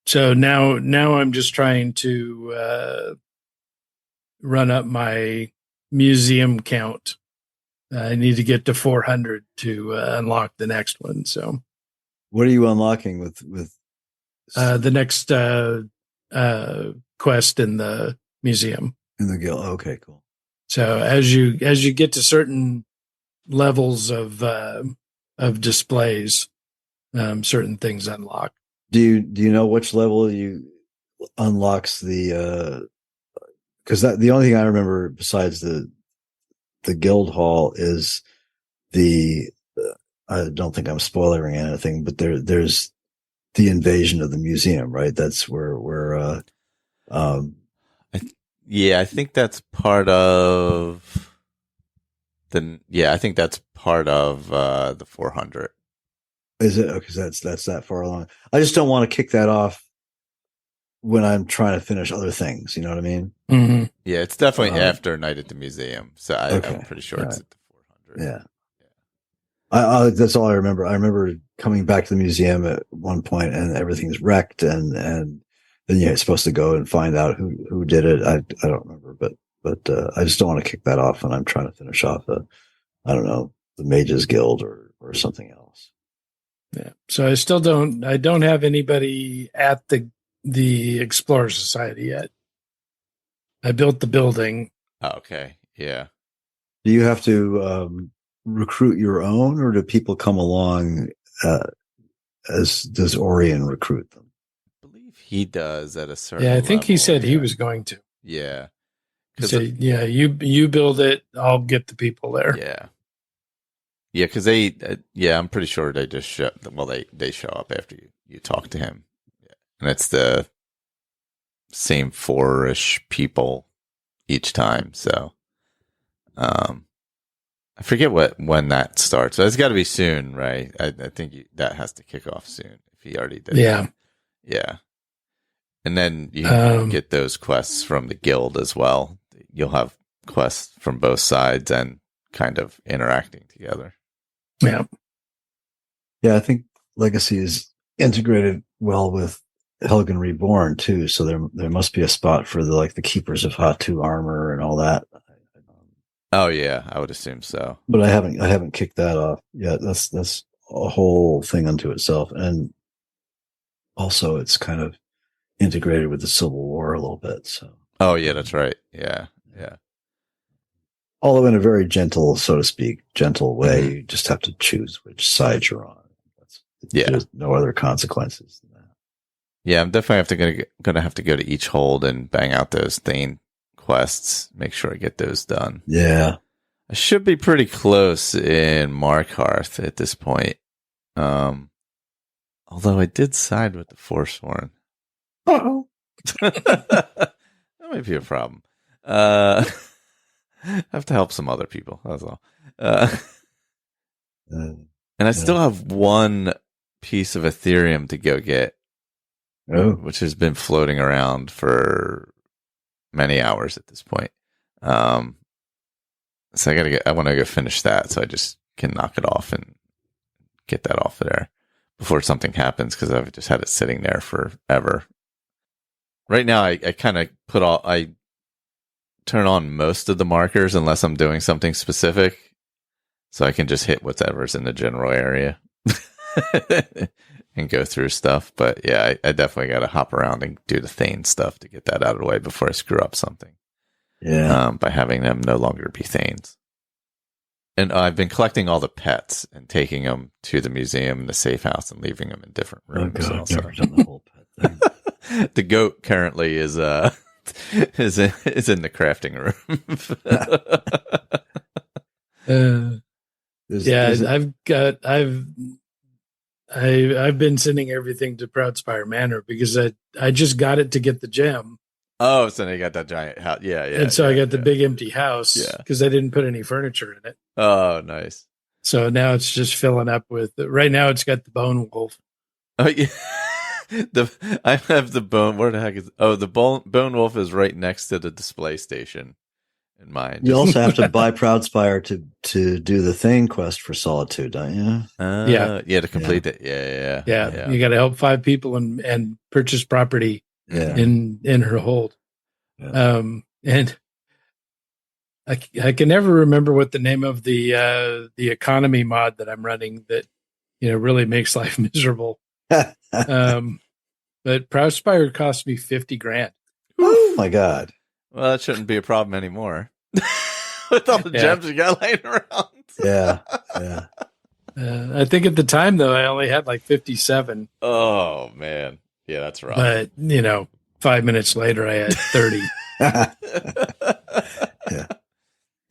So now I'm just trying to run up my museum count. I need to get to 400 to unlock the next one. So, what are you unlocking with the next quest in the museum? In the guild. Okay, cool. So as you get to certain levels of displays, certain things unlock. Do you know which level you unlocks the? Because the only thing I remember besides the guild hall is I don't think I'm spoiling anything, but there's the invasion of the museum, right? That's where I think that's part of I think that's part of the 400. Is it? Okay, that's that far along. I just don't want to kick that off when I'm trying to finish other things. You know what I mean? Mm-hmm. Yeah, it's definitely after Night at the Museum. So I'm pretty sure it's at the 400. Yeah. That's all I remember. I remember coming back to the museum at one point and everything's wrecked, and then you're supposed to go and find out who did it. I don't remember, but but I just don't want to kick that off when I'm trying to finish off I don't know, the Mages Guild or something else. Yeah. So I don't have anybody at the Explorer Society yet. I built the building. Oh, okay. Yeah. Do you have to recruit your own, or do people come along as does Orion recruit them? I believe he does at a certain Yeah, I think he level, said he was going to. Yeah. So yeah, you build it, I'll get the people there. Yeah. Yeah, because they, I'm pretty sure they just show, they show up after you talk to him. Yeah. And it's the same 4-ish people each time. So, I forget when that starts. So it's got to be soon, right? I think that has to kick off soon if he already did. Yeah. Yeah. And then you can get those quests from the guild as well. You'll have quests from both sides and kind of interacting together. Yeah. Yeah, I think Legacy is integrated well with Helgen Reborn too. So there must be a spot for the Keepers of Hatu armor and all that. Oh yeah, I would assume so. But I haven't kicked that off yet. That's a whole thing unto itself. And also it's kind of integrated with the Civil War a little bit. So. Oh yeah, that's right. Yeah. Yeah. Although in a very gentle, so to speak, gentle way, you just have to choose which side you're on. There's no other consequences than that. Yeah, I'm definitely gonna have to go to each hold and bang out those Thane quests. Make sure I get those done. Yeah, I should be pretty close in Markarth at this point. Although I did side with the Forsworn. Uh-oh. That might be a problem. I have to help some other people. That's all. And I still have one piece of Ethereum to go get, which has been floating around for many hours at this point. So I want to go finish that, so I just can knock it off and get that off of there before something happens, because I've just had it sitting there forever. Right now, I kind of I turn on most of the markers unless I'm doing something specific, so I can just hit whatever's in the general area and go through stuff. But yeah, I definitely got to hop around and do the Thane stuff to get that out of the way before I screw up something. Yeah, by having them no longer be Thanes. And I've been collecting all the pets and taking them to the museum and the safe house and leaving them in different rooms. Oh God, I've never done the whole pet thing. The goat currently is is in the crafting room. I've been sending everything to Proudspire Manor because I just got it to get the gem. Oh, so they got that giant house. Yeah. And so I got the big empty house because I didn't put any furniture in it. Oh, nice. So now it's just filling up with, right now it's got the bone wolf. Oh, yeah. I have the bone. Where the heck is? Oh, the bone wolf is right next to the display station in mine. You also have to buy Proudspire to do the Thane quest for Solitude, don't you? To complete it. Yeah. You got to help 5 people and purchase property in her hold. Yeah. And I can never remember what the name of the economy mod that I'm running that really makes life miserable. But Proudspire cost me $50,000. Oh my God! Well, that shouldn't be a problem anymore with all the gems you got laying around. Yeah. I think at the time though, I only had like 57. Oh man, yeah, that's rough. But 5 minutes later, I had 30.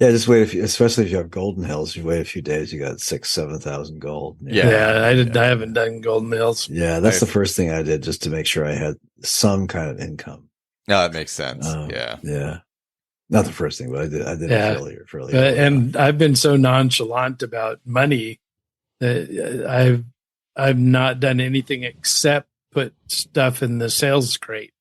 Yeah, just wait especially if you have Golden Hills, you wait a few days, you got 6,000-7,000 gold. I haven't done Golden Hills. Yeah, that's the first thing I did just to make sure I had some kind of income. No, that makes sense. Yeah. Not the first thing, but I did it fairly early. And I've been so nonchalant about money that I've not done anything except put stuff in the sales crate,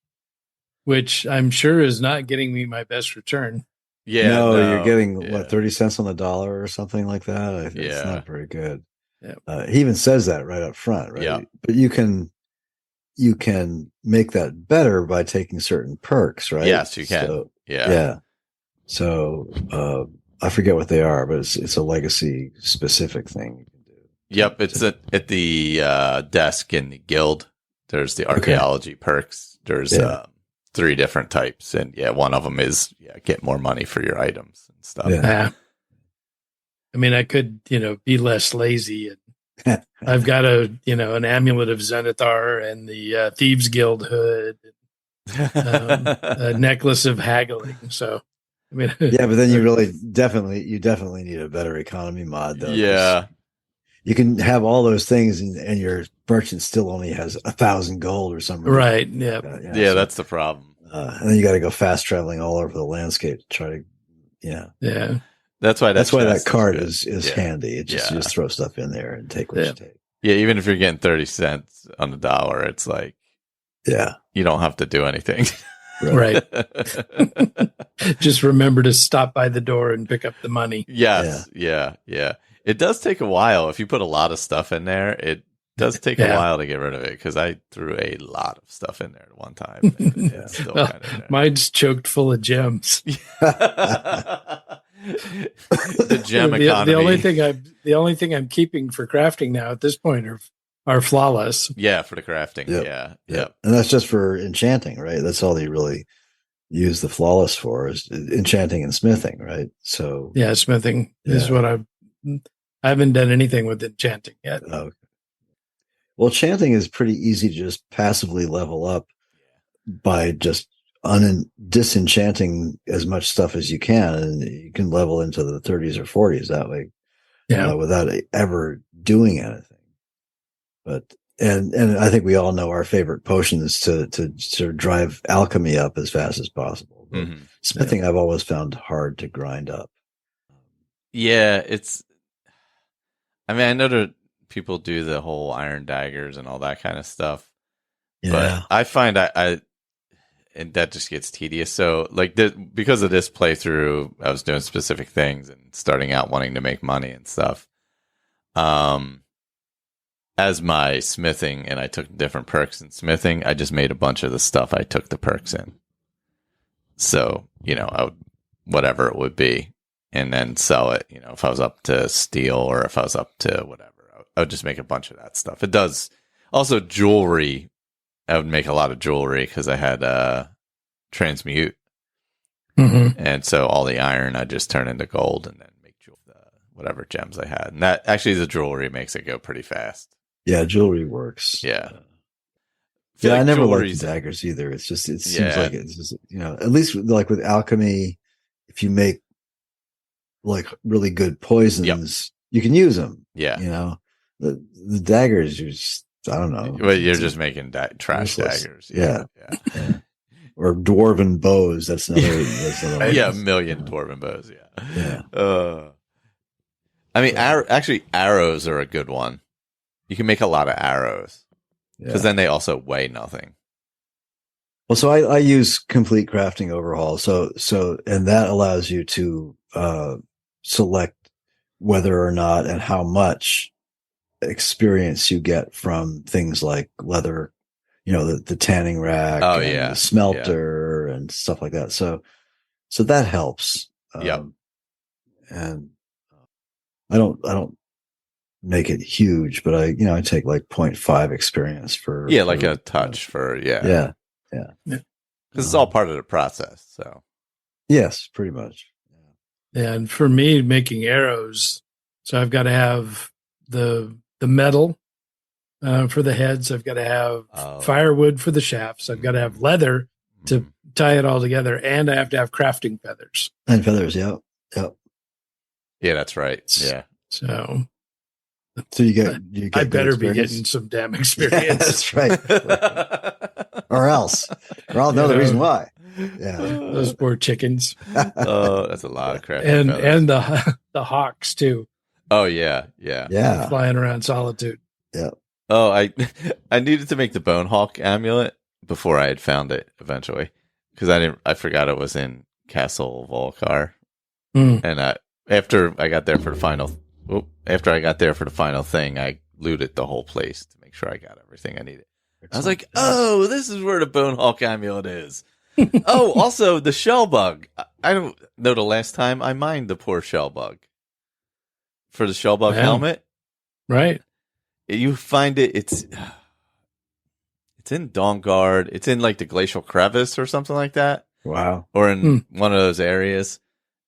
which I'm sure is not getting me my best return. Yeah, no, you're getting 30 cents on the dollar or something like that. It's not very good. Yeah. He even says that right up front, right? Yeah. But you can make that better by taking certain perks, right? Yes, you can. So, So I forget what they are, but it's a legacy specific thing you can do. Yep, it's at the desk in the guild. There's the archaeology perks. There's 3 different types, and one of them is get more money for your items and stuff. Yeah. I mean, I could be less lazy, and I've got an amulet of Zenithar and the Thieves Guild hood, a necklace of haggling. So, I mean, yeah, but then you definitely need a better economy mod, though. Yeah, you can have all those things, and your merchant still only has 1,000 gold or something. Right? Yeah. So, that's the problem. And then you got to go fast traveling all over the landscape to try to, yeah. That's why that card is handy. It just you just throw stuff in there and take what you take. Yeah, even if you're getting 30 cents on the dollar, it's like, you don't have to do anything. Right. Just remember to stop by the door and pick up the money. Yes. Yeah. It does take a while. If you put a lot of stuff in there, it does take a while to get rid of it, because I threw a lot of stuff in there at one time. It's still kind of there. Mine's choked full of gems. The gem economy. The only thing I'm keeping for crafting now at this point are flawless. Yeah, for the crafting. Yeah. And that's just for enchanting, right? That's all you really use the flawless for, is enchanting and smithing, right? So smithing is what I haven't done anything with enchanting yet. Okay. Well, enchanting is pretty easy to just passively level up by just disenchanting as much stuff as you can, and you can level into the 30s or 40s that way, without ever doing anything. But and I think we all know our favorite potions to sort of drive alchemy up as fast as possible. Mm-hmm. Smithing, I've always found hard to grind up. Yeah, I mean, I know that people do the whole iron daggers and all that kind of stuff, but I find and that just gets tedious. So, like, because of this playthrough, I was doing specific things and starting out wanting to make money and stuff. As my smithing, and I took different perks in smithing, I just made a bunch of the stuff I took the perks in. So, I would, whatever it would be, and then sell it. If I was up to steel, or if I was up to whatever, I would just make a bunch of that stuff. It does also jewelry. I would make a lot of jewelry because I had transmute. Mm-hmm. And so all the iron I just turn into gold and then make whatever gems I had. And that actually, the jewelry makes it go pretty fast. Yeah, jewelry works. Yeah. I never liked daggers either. It seems like it's just, at least like with alchemy, if you make like really good poisons, you can use them. Yeah. The daggers, I don't know. But you're just making trash daggers. Yeah. Or dwarven bows. That's another. A million dwarven bows. Yeah. I mean, actually, arrows are a good one. You can make a lot of arrows because then they also weigh nothing. Well, so I use complete crafting overhaul. So and that allows you to select whether or not and how much experience you get from things like leather, the tanning rack, the smelter and stuff like that. So that helps. And I don't make it huge, but I take like 0.5 experience for like a touch for because it's all part of the process. So yes, pretty much. And for me, making arrows, so I've got to have the metal for the heads. I've got to have firewood for the shafts. I've got to have leather to tie it all together, and I have to have crafting feathers. And feathers, yeah, that's right. Yeah. So you get I better be getting some damn experience. Yeah, that's right. or else I'll know the reason why. Yeah, those poor chickens. That's a lot of crafting feathers. And the hawks too. Oh yeah. Flying around Solitude. Yeah. Oh, I needed to make the Bone Hawk amulet before I had found it eventually, because I forgot it was in Castle Volcar. And after I got there for the final thing, I looted the whole place to make sure I got everything I needed. I was like, oh, this is where the Bone Hawk amulet is. Oh, also the shell bug. I don't know the last time I mined the poor shell bug for the shell bug helmet. Right. You find it's in Dawnguard. It's in like the glacial crevice or something like that. Wow. Or in one of those areas.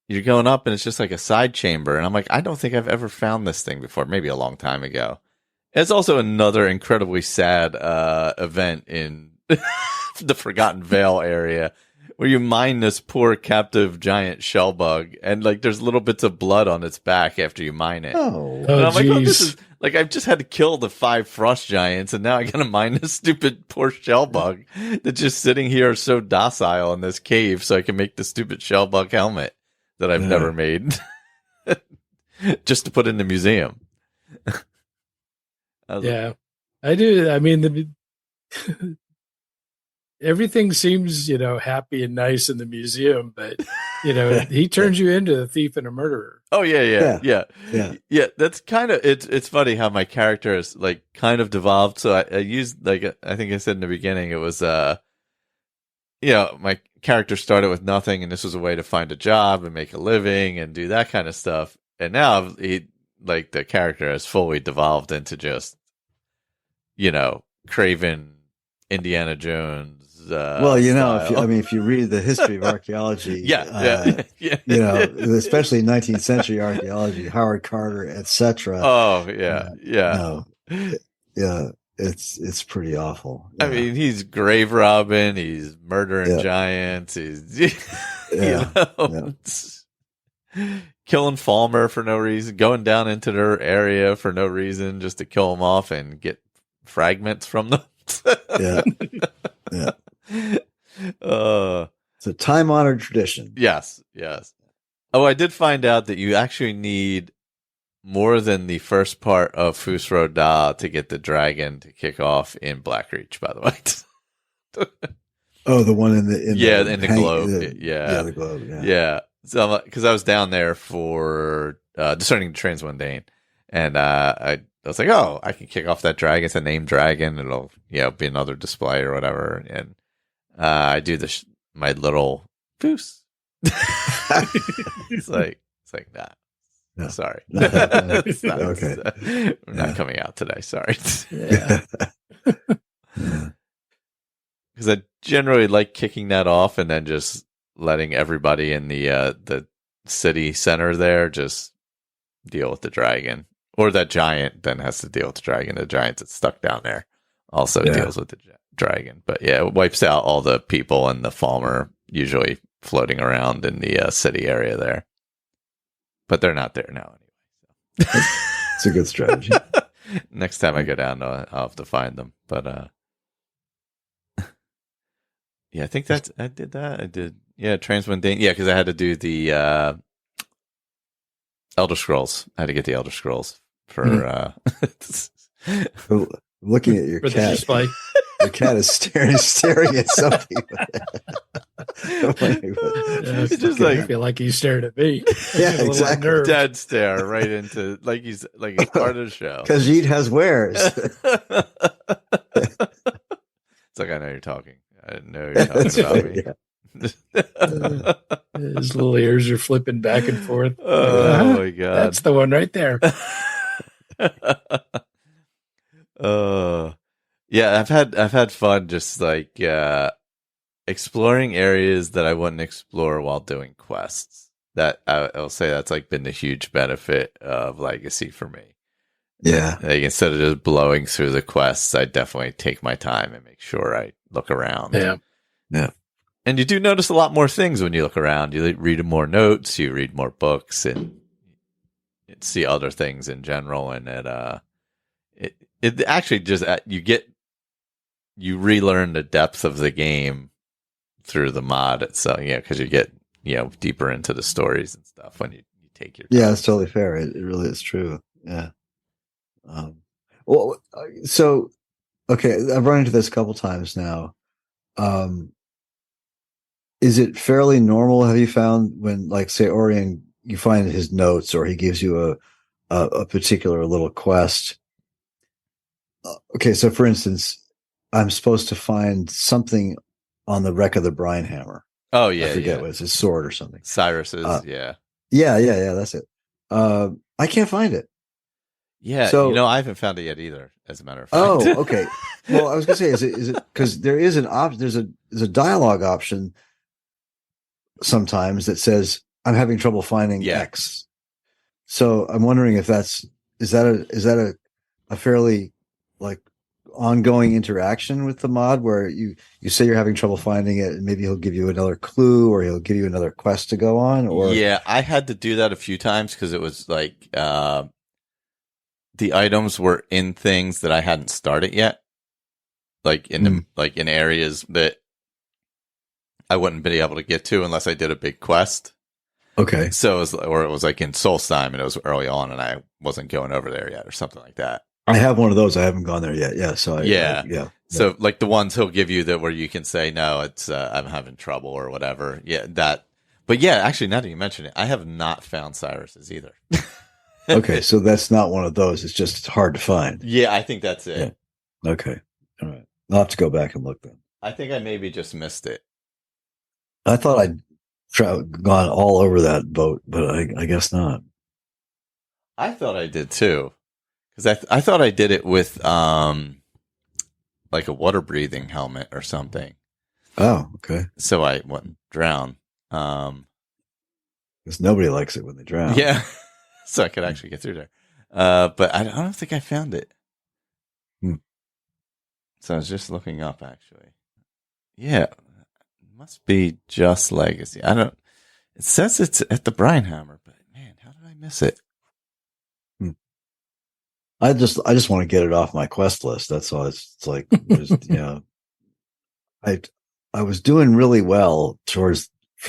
You're going up and it's just like a side chamber. And I'm like, I don't think I've ever found this thing before. Maybe a long time ago. It's also another incredibly sad event in the Forgotten Vale area where you mine this poor captive giant shell bug and like there's little bits of blood on its back after you mine it. Oh, And I'm like, oh, this is like I've just had to kill the 5 frost giants and now I gotta mine this stupid poor shell bug that's just sitting here so docile in this cave so I can make the stupid shell bug helmet that I've never made just to put in the museum. Yeah, I do. I mean, everything seems, happy and nice in the museum, but, he turns you into a thief and a murderer. Oh, yeah. That's kind of, it's funny how my character is like kind of devolved. So I used, like, I think I said in the beginning, it was, my character started with nothing and this was a way to find a job and make a living and do that kind of stuff. And now the character has fully devolved into just, Craven, Indiana Jones. If you read the history of archaeology, especially 19th century archaeology, Howard Carter, etc. Oh, yeah. It's pretty awful. Yeah. I mean, he's grave robbing, he's murdering giants, he's killing Falmer for no reason, going down into their area for no reason, just to kill them off and get fragments from them. Yeah. It's a time-honored tradition. Yes. Oh, I did find out that you actually need more than the first part of Fusro Da to get the dragon to kick off in Blackreach, by the way. Oh, the one in the globe. The globe. Yeah. So, because I was down there for discerning the Transmundane, and I was like, oh, I can kick off that dragon. It's a named dragon. It'll be another display or whatever. And I do my little Foos. it's like nah. No. Sorry. It's not, okay. I'm not coming out today. Sorry. Yeah. Because I generally like kicking that off and then just letting everybody in the city center there just deal with the dragon. Or that giant then has to deal with the dragon. The giant that's stuck down there also deals with the dragon. But yeah, it wipes out all the people and the Falmer usually floating around in the city area there. But they're not there now anyway. So. It's a good strategy. Next time I go down, I'll have to find them. But yeah, I think I did that. I did. Yeah, Transmundane. Yeah, because I had to do the Elder Scrolls. I had to get the Elder Scrolls for. Looking at your cat. Display. The cat is staring at something. It's just like I feel like he's staring at me. Yeah, exactly. Dead stare right into like he's part of the show. Khajiit has wares. It's like I know you're talking. I know you're talking about me. Yeah. His little ears are flipping back and forth. Oh my god, that's the one right there. Yeah, I've had fun just like exploring areas that I wouldn't explore while doing quests. That I'll say that's like been the huge benefit of Legacy for me. Yeah, like instead of just blowing through the quests, I definitely take my time and make sure I look around. Yeah. And you do notice a lot more things when you look around. You read more notes, you read more books, and see other things in general. And it actually just you relearn the depth of the game through the mod itself. Yeah, because you get deeper into the stories and stuff when you take your time. Yeah, it's totally fair. It really is true. Yeah. Well, so okay, I've run into this a couple times now. Is it fairly normal? Have you found when, like, say, Orion, you find his notes or he gives you a particular little quest? Okay, so for instance, I'm supposed to find something on the wreck of the brine hammer. Oh yeah, I forget what it's, his sword or something. Cyrus's, yeah. Yeah, that's it. I can't find it. Yeah, so, I haven't found it yet either, as a matter of fact. Oh, okay. Well, I was gonna say, is it because there is an option? There's a dialogue option sometimes that says I'm having trouble finding X. So I'm wondering if is that a fairly like ongoing interaction with the mod where you say you're having trouble finding it and maybe he'll give you another clue or he'll give you another quest to go on? Or yeah, I had to do that a few times because it was like the items were in things that I hadn't started yet, like in in areas that I wouldn't be able to get to unless I did a big quest. Okay. So it was like in Solstheim and it was early on and I wasn't going over there yet or something like that. I have one of those. I haven't gone there yet. Yeah. So So like the ones he'll give you that where you can say, no, it's, I'm having trouble or whatever. Yeah. But yeah, actually, now that you mention it, I have not found Cyrus's either. Okay. So that's not one of those. It's just hard to find. Yeah. I think that's it. Yeah. Okay. All right. I'll have to go back and look then. I think I maybe just missed it. I thought I'd gone all over that boat, but I guess not. I thought I did too. Because I thought I did it with like a water breathing helmet or something. Oh, okay. So I wouldn't drown. Because nobody likes it when they drown. Yeah. So I could actually get through there. But I don't think I found it. So I was just looking up actually. Yeah. It must be just Legacy. It says it's at the Brine Hammer, but man, how did I miss it? I just want to get it off my quest list. That's all. It's like, I was doing really well for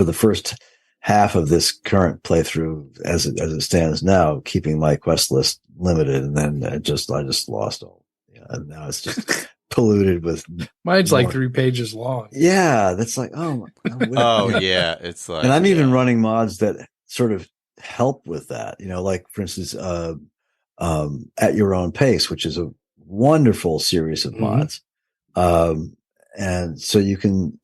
the first half of this current playthrough as it stands now, keeping my quest list limited. And then I just lost all. Yeah. And now it's just polluted with. Mine's more. Like 3 pages long. Yeah. That's like, oh, oh yeah. It's like, and I'm even running mods that sort of help with that, like for instance, At Your Own Pace, which is a wonderful series of mods. And so you can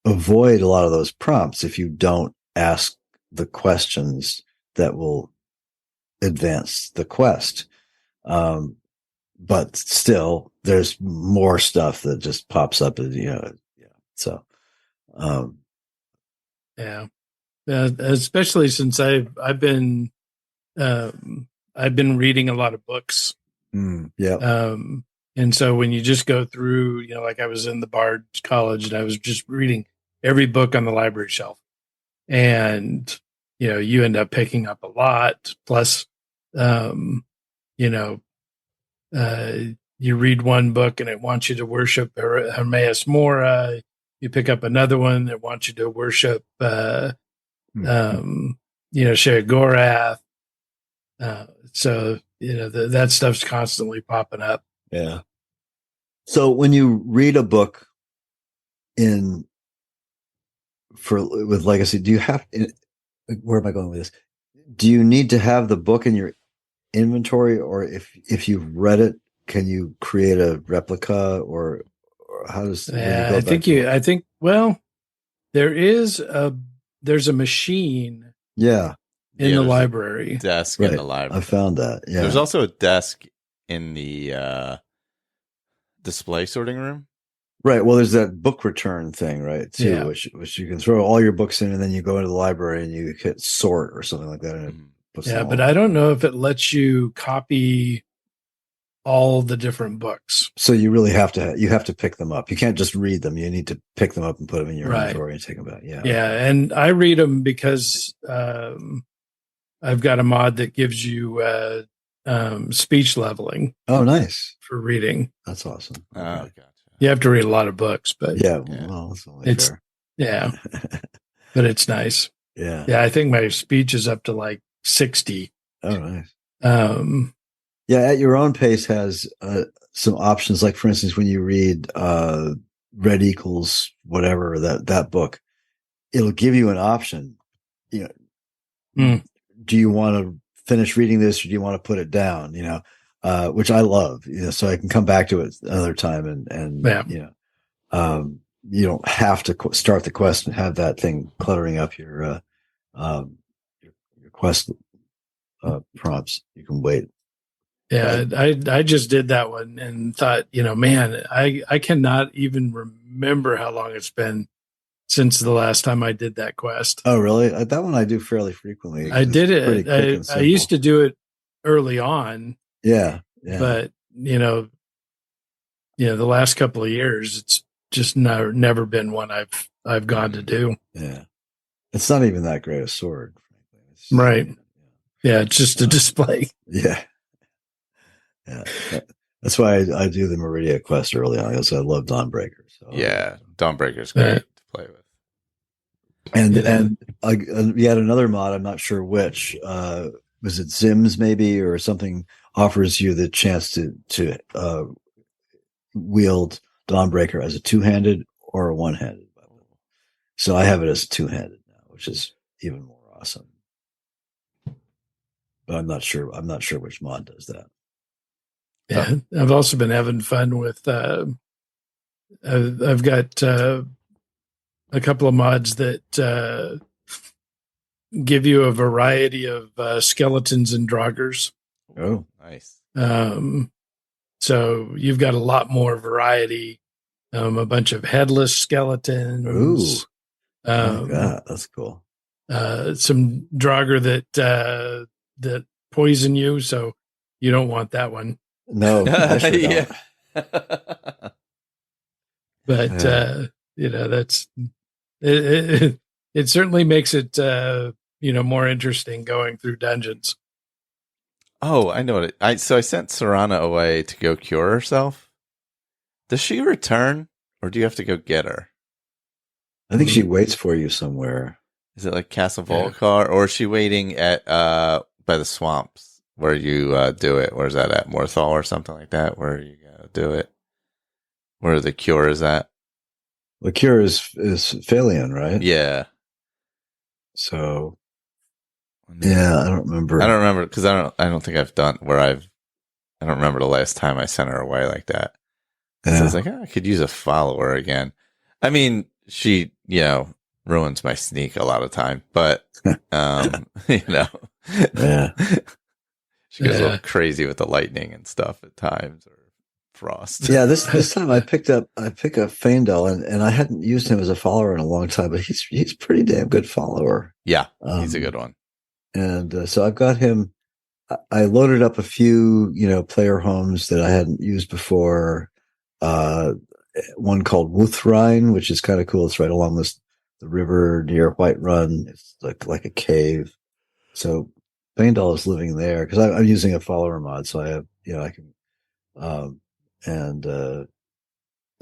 avoid a lot of those prompts if you don't ask the questions that will advance the quest. But still there's more stuff that just pops up as, so, especially since I've been reading a lot of books. And so when you just go through, like I was in the Bard College and I was just reading every book on the library shelf, and, you end up picking up a lot. Plus, you read one book and it wants you to worship Hermaeus Mora. You pick up another one that wants you to worship, Sheogorath. So, that stuff's constantly popping up. Yeah. So when you read a book with Legacy, do you have, where am I going with this? Do you need to have the book in your inventory, or if you've read it, can you create a replica, or how does, there's a machine. Yeah. In the library. Desk in the library. I found that. Yeah. There's also a desk in the display sorting room. Right. Well, there's that book return thing, right? Too, which you can throw all your books in, and then you go into the library and you hit sort or something like that. And but I don't know if it lets you copy all the different books. So you really have to pick them up. You can't just read them. You need to pick them up and put them in your inventory and take them back. Yeah. Yeah. And I read them because I've got a mod that gives you speech leveling. Oh, nice. For reading. That's awesome. Okay. Oh, gotcha. You have to read a lot of books, but well, that's only fair. Yeah, but it's nice. Yeah. I think my speech is up to like 60. Oh, nice. At Your Own Pace has some options. Like for instance, when you read Red Equals whatever, that book, it'll give you an option. Do you want to finish reading this, or do you want to put it down? Which I love, so I can come back to it another time and you don't have to start the quest and have that thing cluttering up your quest prompts. You can wait. Yeah, I just did that one and thought, man, I cannot even remember how long it's been since the last time I did that quest. Oh, really? That one I do fairly frequently. I did it. I used to do it early on. Yeah. But the last couple of years, it's just never been one I've gone to do. Yeah, it's not even that great a sword, right? Yeah, it's just a display. Yeah. That's why I do the Meridia quest early on, because I love Dawnbreaker. So yeah, Dawnbreaker's great to play with. And yet another mod, I'm not sure which, was it Zims maybe or something, offers you the chance to wield Dawnbreaker as a two-handed or a one-handed weapon. So I have it as two-handed now, which is even more awesome. But I'm not sure which mod does that. Yeah, I've also been having fun with. I've got a couple of mods that give you a variety of skeletons and draugrs. Oh, nice. So you've got a lot more variety. A bunch of headless skeletons. Ooh, that's cool. Some draugr that poison you, so you don't want that one. No, I sure yeah. But that's it. It certainly makes it more interesting going through dungeons. Oh, I know it. So I sent Serana away to go cure herself. Does she return, or do you have to go get her? I think she waits for you somewhere. Is it like Castle Volcar, or is she waiting at by the swamps where you do it? Where's that at? Morthal or something like that, where you do it? Where the cure is at? The cure is Phalion, right? Yeah. So, yeah, I don't remember because I don't think I've done I don't remember the last time I sent her away like that. Yeah. So I was like, I could use a follower again. I mean, she, ruins my sneak a lot of time, but, yeah, she goes a little crazy with the lightning and stuff at times, or frost. Yeah, this time I pick up Faendal, and I hadn't used him as a follower in a long time, but he's pretty damn good follower. Yeah, he's a good one. And so I've got him. I loaded up a few, player homes that I hadn't used before. One called Wuthrine, which is kind of cool. It's right along the river near Whiterun. It's like a cave. So Faendal is living there because I'm using a follower mod, so I have, I can.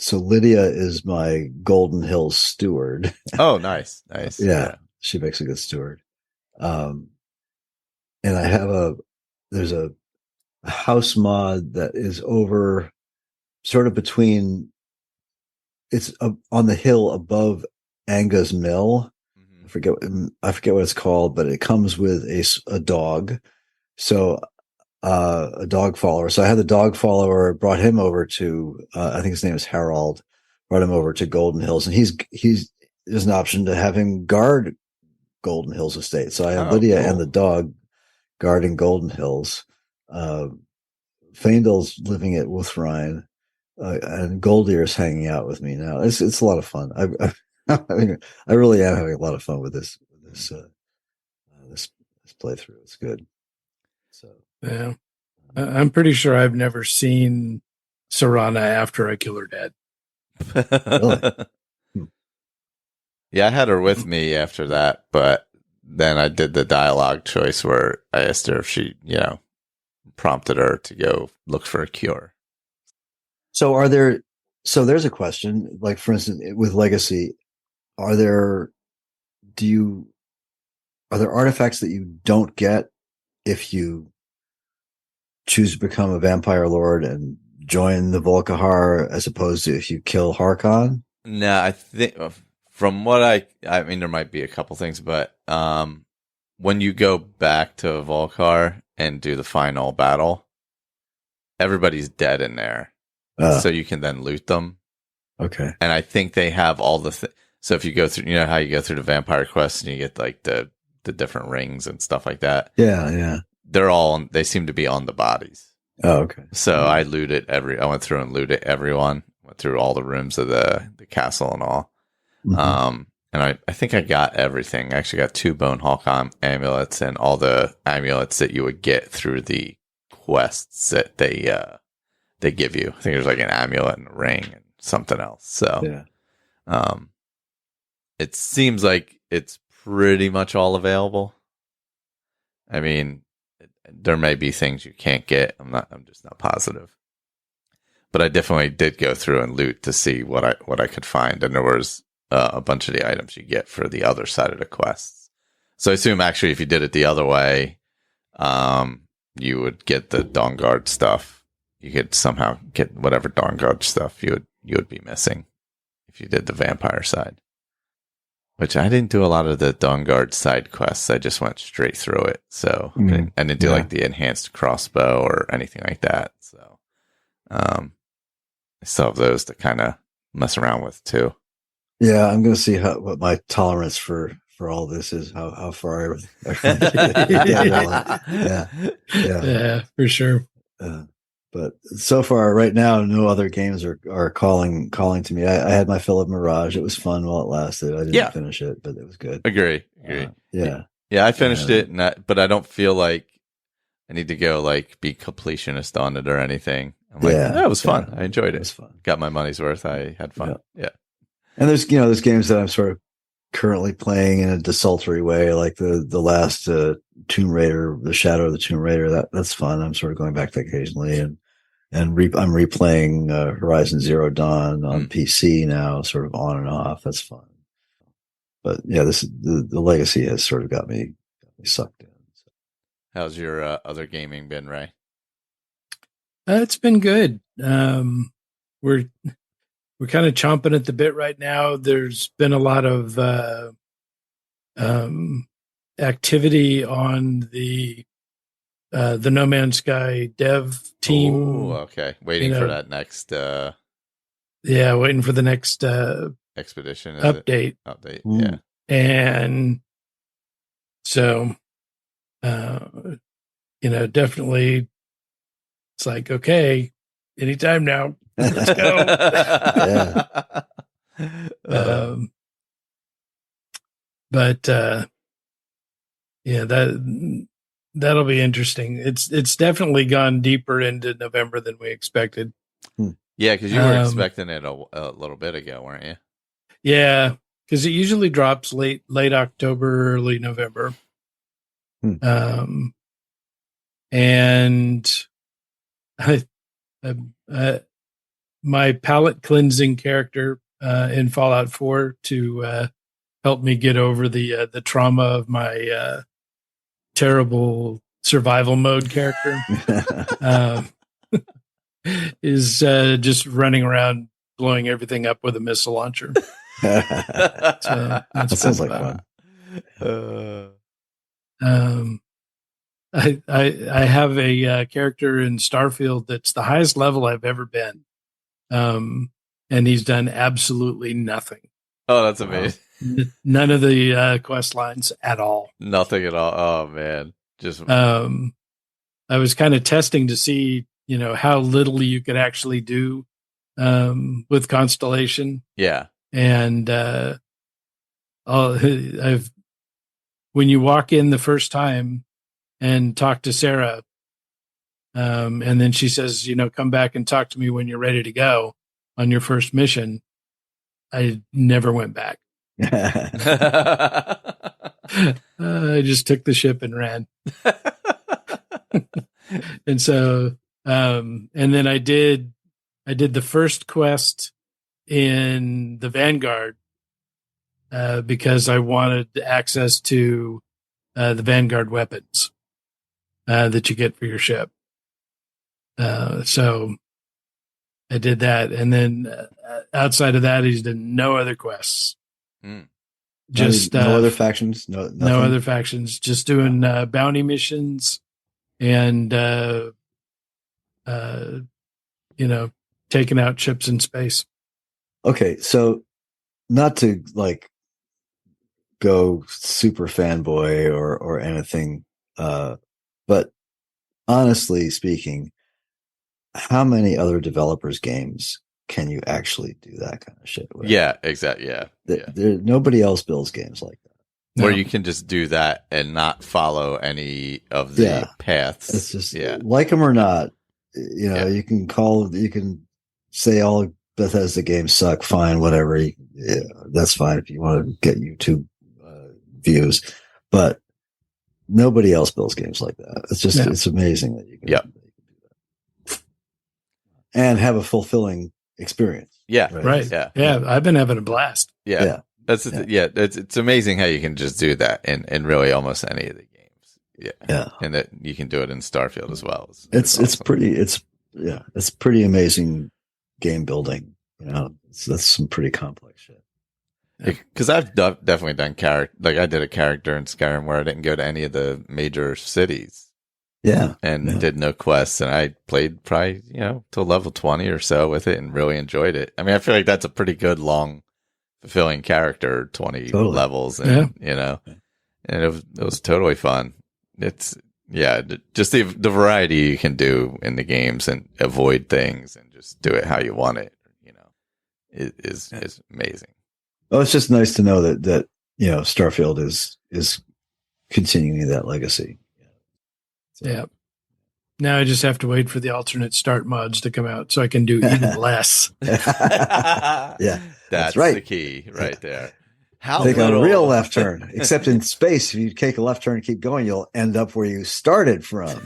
So Lydia is my Golden Hills steward. Oh, nice. Yeah, she makes a good steward. And I have there's a house mod that is over, sort of between. It's on the hill above Anga's Mill. Mm-hmm. I forget what it's called, but it comes with a dog. So. A dog follower. So I had the dog follower, brought him over to, I think his name is Harold, brought him over to Golden Hills, and there's an option to have him guard Golden Hills estate. So I have Lydia and the dog guarding Golden Hills. Faendal's living at Wuthrine, and Goldear's hanging out with me now. It's a lot of fun. I really am having a lot of fun with this playthrough. It's good. So. Yeah, I'm pretty sure I've never seen Serana after I kill her dead. Really? Yeah, I had her with me after that, but then I did the dialogue choice where I asked her if she, prompted her to go look for a cure. So there's a question, like for instance, with Legacy, are there artifacts that you don't get if you choose to become a vampire lord and join the Volkihar, as opposed to if you kill Harkon? No, I think from what I mean, there might be a couple things, but when you go back to Volkihar and do the final battle, everybody's dead in there, so you can then loot them. Okay. And I think they have all the so if you go through, you know how you go through the vampire quests and you get like the different rings and stuff like that. Yeah. They seem to be on the bodies. Oh, okay. So I went through and looted everyone, went through all the rooms of the castle and all. Mm-hmm. And I think I got everything. I actually got 2 Bone Hawk amulets and all the amulets that you would get through the quests that they give you. I think there's like an amulet and a ring and something else. So it seems like it's pretty much all available. I mean, there may be things you can't get. I'm just not positive. But I definitely did go through and loot to see what I could find, and there was a bunch of the items you get for the other side of the quests. So I assume actually if you did it the other way, you would get the Dawnguard stuff. You could somehow get whatever Dawnguard stuff you would be missing if you did the vampire side. Which I didn't do a lot of the Dawnguard side quests. I just went straight through it. So I didn't do like the enhanced crossbow or anything like that. So I still have those to kind of mess around with too. Yeah, I'm going to see what my tolerance for all this is. How far Yeah, for sure. But so far, right now, no other games are calling to me. I had my fill of Mirage. It was fun while it lasted. I didn't finish it, but it was good. Agree. Yeah. I finished it, but I don't feel like I need to go like be completionist on it or anything. I'm like, it was fun. I enjoyed it. It was fun. Got my money's worth. I had fun. Yeah. And there's games that I'm sort of currently playing in a desultory way, like the last Tomb Raider, the Shadow of the Tomb Raider. That's fun. I'm sort of going back to occasionally, and I'm replaying Horizon Zero Dawn on PC now, sort of on and off. That's fun. But yeah, the legacy has sort of got me sucked in. So. How's your other gaming been, Ray? It's been good. We're kind of chomping at the bit right now. There's been a lot of activity on the No Man's Sky dev team. Oh, okay. Waiting for that next. Waiting for the next expedition update. Yeah, and so, definitely, it's like anytime now. Let's go. That'll be interesting. It's definitely gone deeper into November than we expected. Yeah, because you were expecting it a little bit ago, weren't you? Yeah, because it usually drops late October, early November. And my palate cleansing character in Fallout 4 to help me get over the trauma of my terrible survival mode character is just running around blowing everything up with a missile launcher. That sounds like fun. I have a character in Starfield that's the highest level I've ever been. And he's done absolutely nothing. Oh, that's amazing. None of the quest lines at all. Nothing at all. Oh man. Just I was kind of testing to see, how little you could actually do with Constellation. Yeah. And when you walk in the first time and talk to Sarah, and then she says, come back and talk to me when you're ready to go on your first mission. I never went back. I just took the ship and ran. And so, and then I did the first quest in the Vanguard, because I wanted access to the Vanguard weapons that you get for your ship. So I did that, and then outside of that, he's done no other quests. Just no other factions. No other factions. Just doing bounty missions, and taking out ships in space. Okay, so not to like go super fanboy or anything, but honestly speaking, how many other developers' games can you actually do that kind of shit with? Yeah, exactly. Yeah, Nobody else builds games like that. Where you can just do that and not follow any of the paths. It's just like them or not. You can say all Bethesda games suck. Fine, whatever. That's fine if you want to get YouTube views, but nobody else builds games like that. It's just it's amazing that you can. Yep. And have a fulfilling experience. Yeah. Right. Yeah. I've been having a blast. Yeah. It's amazing how you can just do that in really almost any of the games. Yeah. And that you can do it in Starfield as well. It's awesome. Pretty amazing game building. That's some pretty complex shit. Because I've definitely done I did a character in Skyrim where I didn't go to any of the major cities. Yeah. And did no quests, and I played probably, till level 20 or so with it and really enjoyed it. I mean, I feel like that's a pretty good, long, fulfilling character, 20 levels, and, and it was totally fun. It's, just the variety you can do in the games and avoid things and just do it how you want it, is amazing. Oh, it's just nice to know that Starfield is continuing that legacy. Yeah. Now I just have to wait for the alternate start mods to come out so I can do even less. Yeah. That's right. The key right there. Take a real left turn. Except in space, if you take a left turn and keep going, you'll end up where you started from.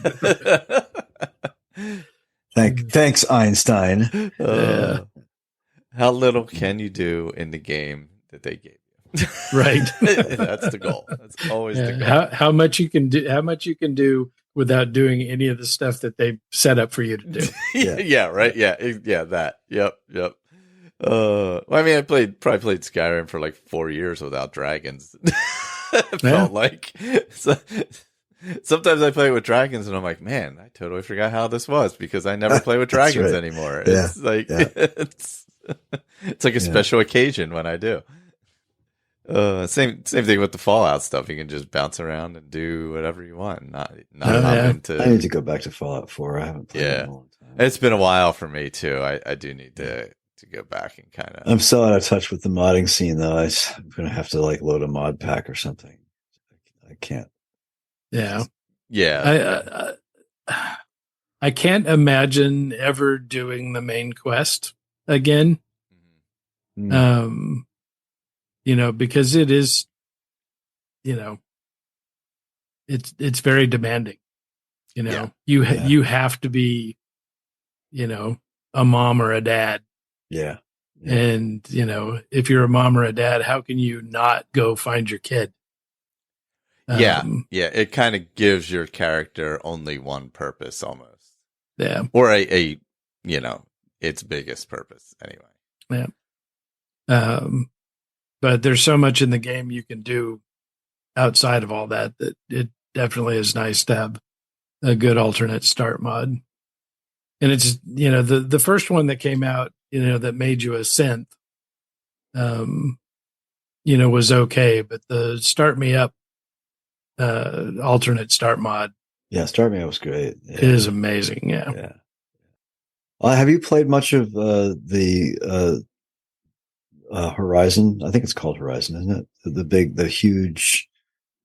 Thanks, Einstein. How little can you do in the game that they gave you? Right. That's the goal. That's always the goal. How much you can do without doing any of the stuff that they set up for you to do. Right. That. Yep. I mean, I probably played Skyrim for like 4 years without dragons. It felt like. So, sometimes I play with dragons and I'm like, man, I totally forgot how this was because I never play with dragons anymore. It's like it's like a special occasion when I do. Same thing with the Fallout stuff. You can just bounce around and do whatever you want. Not into. I need to go back to Fallout 4. I haven't played it in a long time. It's been a while for me too. I do need to go back and kind of. I'm so out of touch with the modding scene though. I'm gonna have to load a mod pack or something. I can't. Yeah. I can't imagine ever doing the main quest again. Because it is, it's very demanding. You have to be, a mom or a dad. Yeah. And, if you're a mom or a dad, how can you not go find your kid? It kind of gives your character only one purpose almost. Yeah. Or a its biggest purpose anyway. Yeah. But there's so much in the game you can do outside of all that it definitely is nice to have a good alternate start mod. And it's, the first one that came out, that made you a synth, was okay. But the Start Me Up alternate start mod. Yeah, Start Me Up was great. Yeah. It is amazing. Yeah. Have you played much of the Horizon? I think it's called Horizon, isn't it? The huge,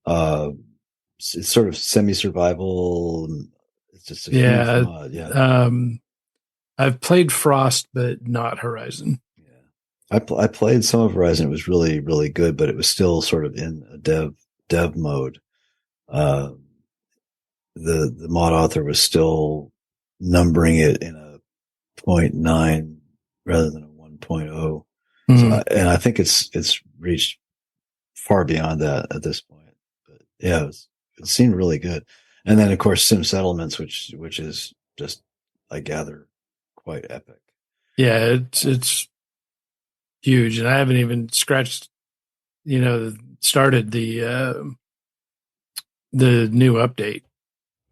it's sort of semi-survival. It's just a huge mod. Yeah. I've played Frost, but not Horizon. Yeah. I played some of Horizon. It was really, really good, but it was still sort of in a dev mode. The mod author was still numbering it in a 0.9 rather than a 1.0. So I think it's reached far beyond that at this point. But yeah, it seemed really good. And then of course Sim Settlements, which is just, I gather, quite epic. Yeah, it's huge, and I haven't even started the new update.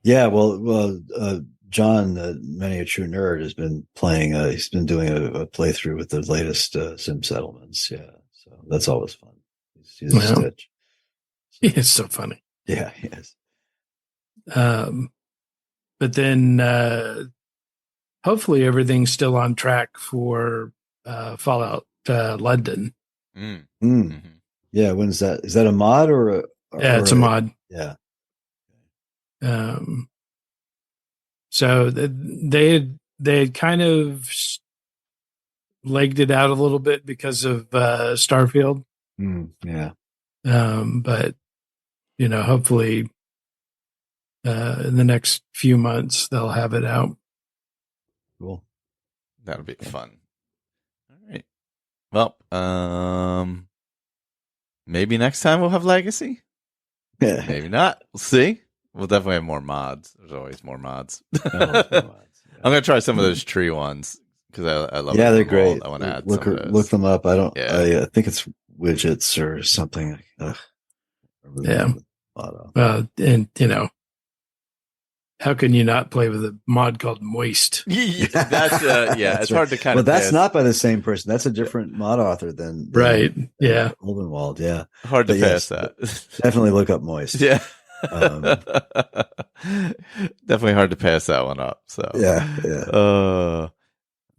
Yeah, well, John, many a true nerd, has been playing. He's been doing a playthrough with the latest Sim Settlements. Yeah, so that's always fun. He's a stitch. He is so funny. Yeah, he is. But then hopefully everything's still on track for Fallout London. Mm-hmm. Yeah, when's that? Is that a mod or it's a mod. Yeah. So they had kind of legged it out a little bit because of Starfield. Yeah. But hopefully in the next few months they'll have it out. Cool. That'll be fun. All right. Well, maybe next time we'll have Legacy. Yeah. Maybe not. We'll see. We'll definitely have more mods. There's always more mods. Yeah. I'm gonna try some of those tree ones because I love. Yeah, they're great. I want to add look some of those. Look them up. I don't. Yeah. I think it's widgets or something. Yeah. And how can you not play with a mod called Moist? That's it's hard to kind of. But that's not by the same person. That's a different mod author than right. Yeah. Oldenwald. Yeah. Hard to pass that. Definitely look up Moist. Yeah. Definitely hard to pass that one up. So yeah.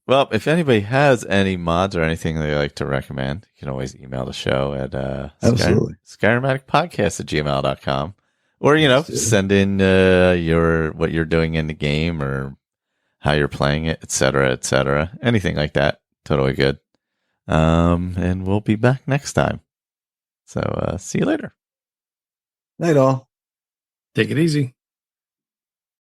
Well, if anybody has any mods or anything they like to recommend, you can always email the show at SkyrimAddictPodcast@gmail.com. Or, send in what you're doing in the game or how you're playing it, et cetera, anything like that. Totally good. And we'll be back next time. So see you later. Night all. Take it easy.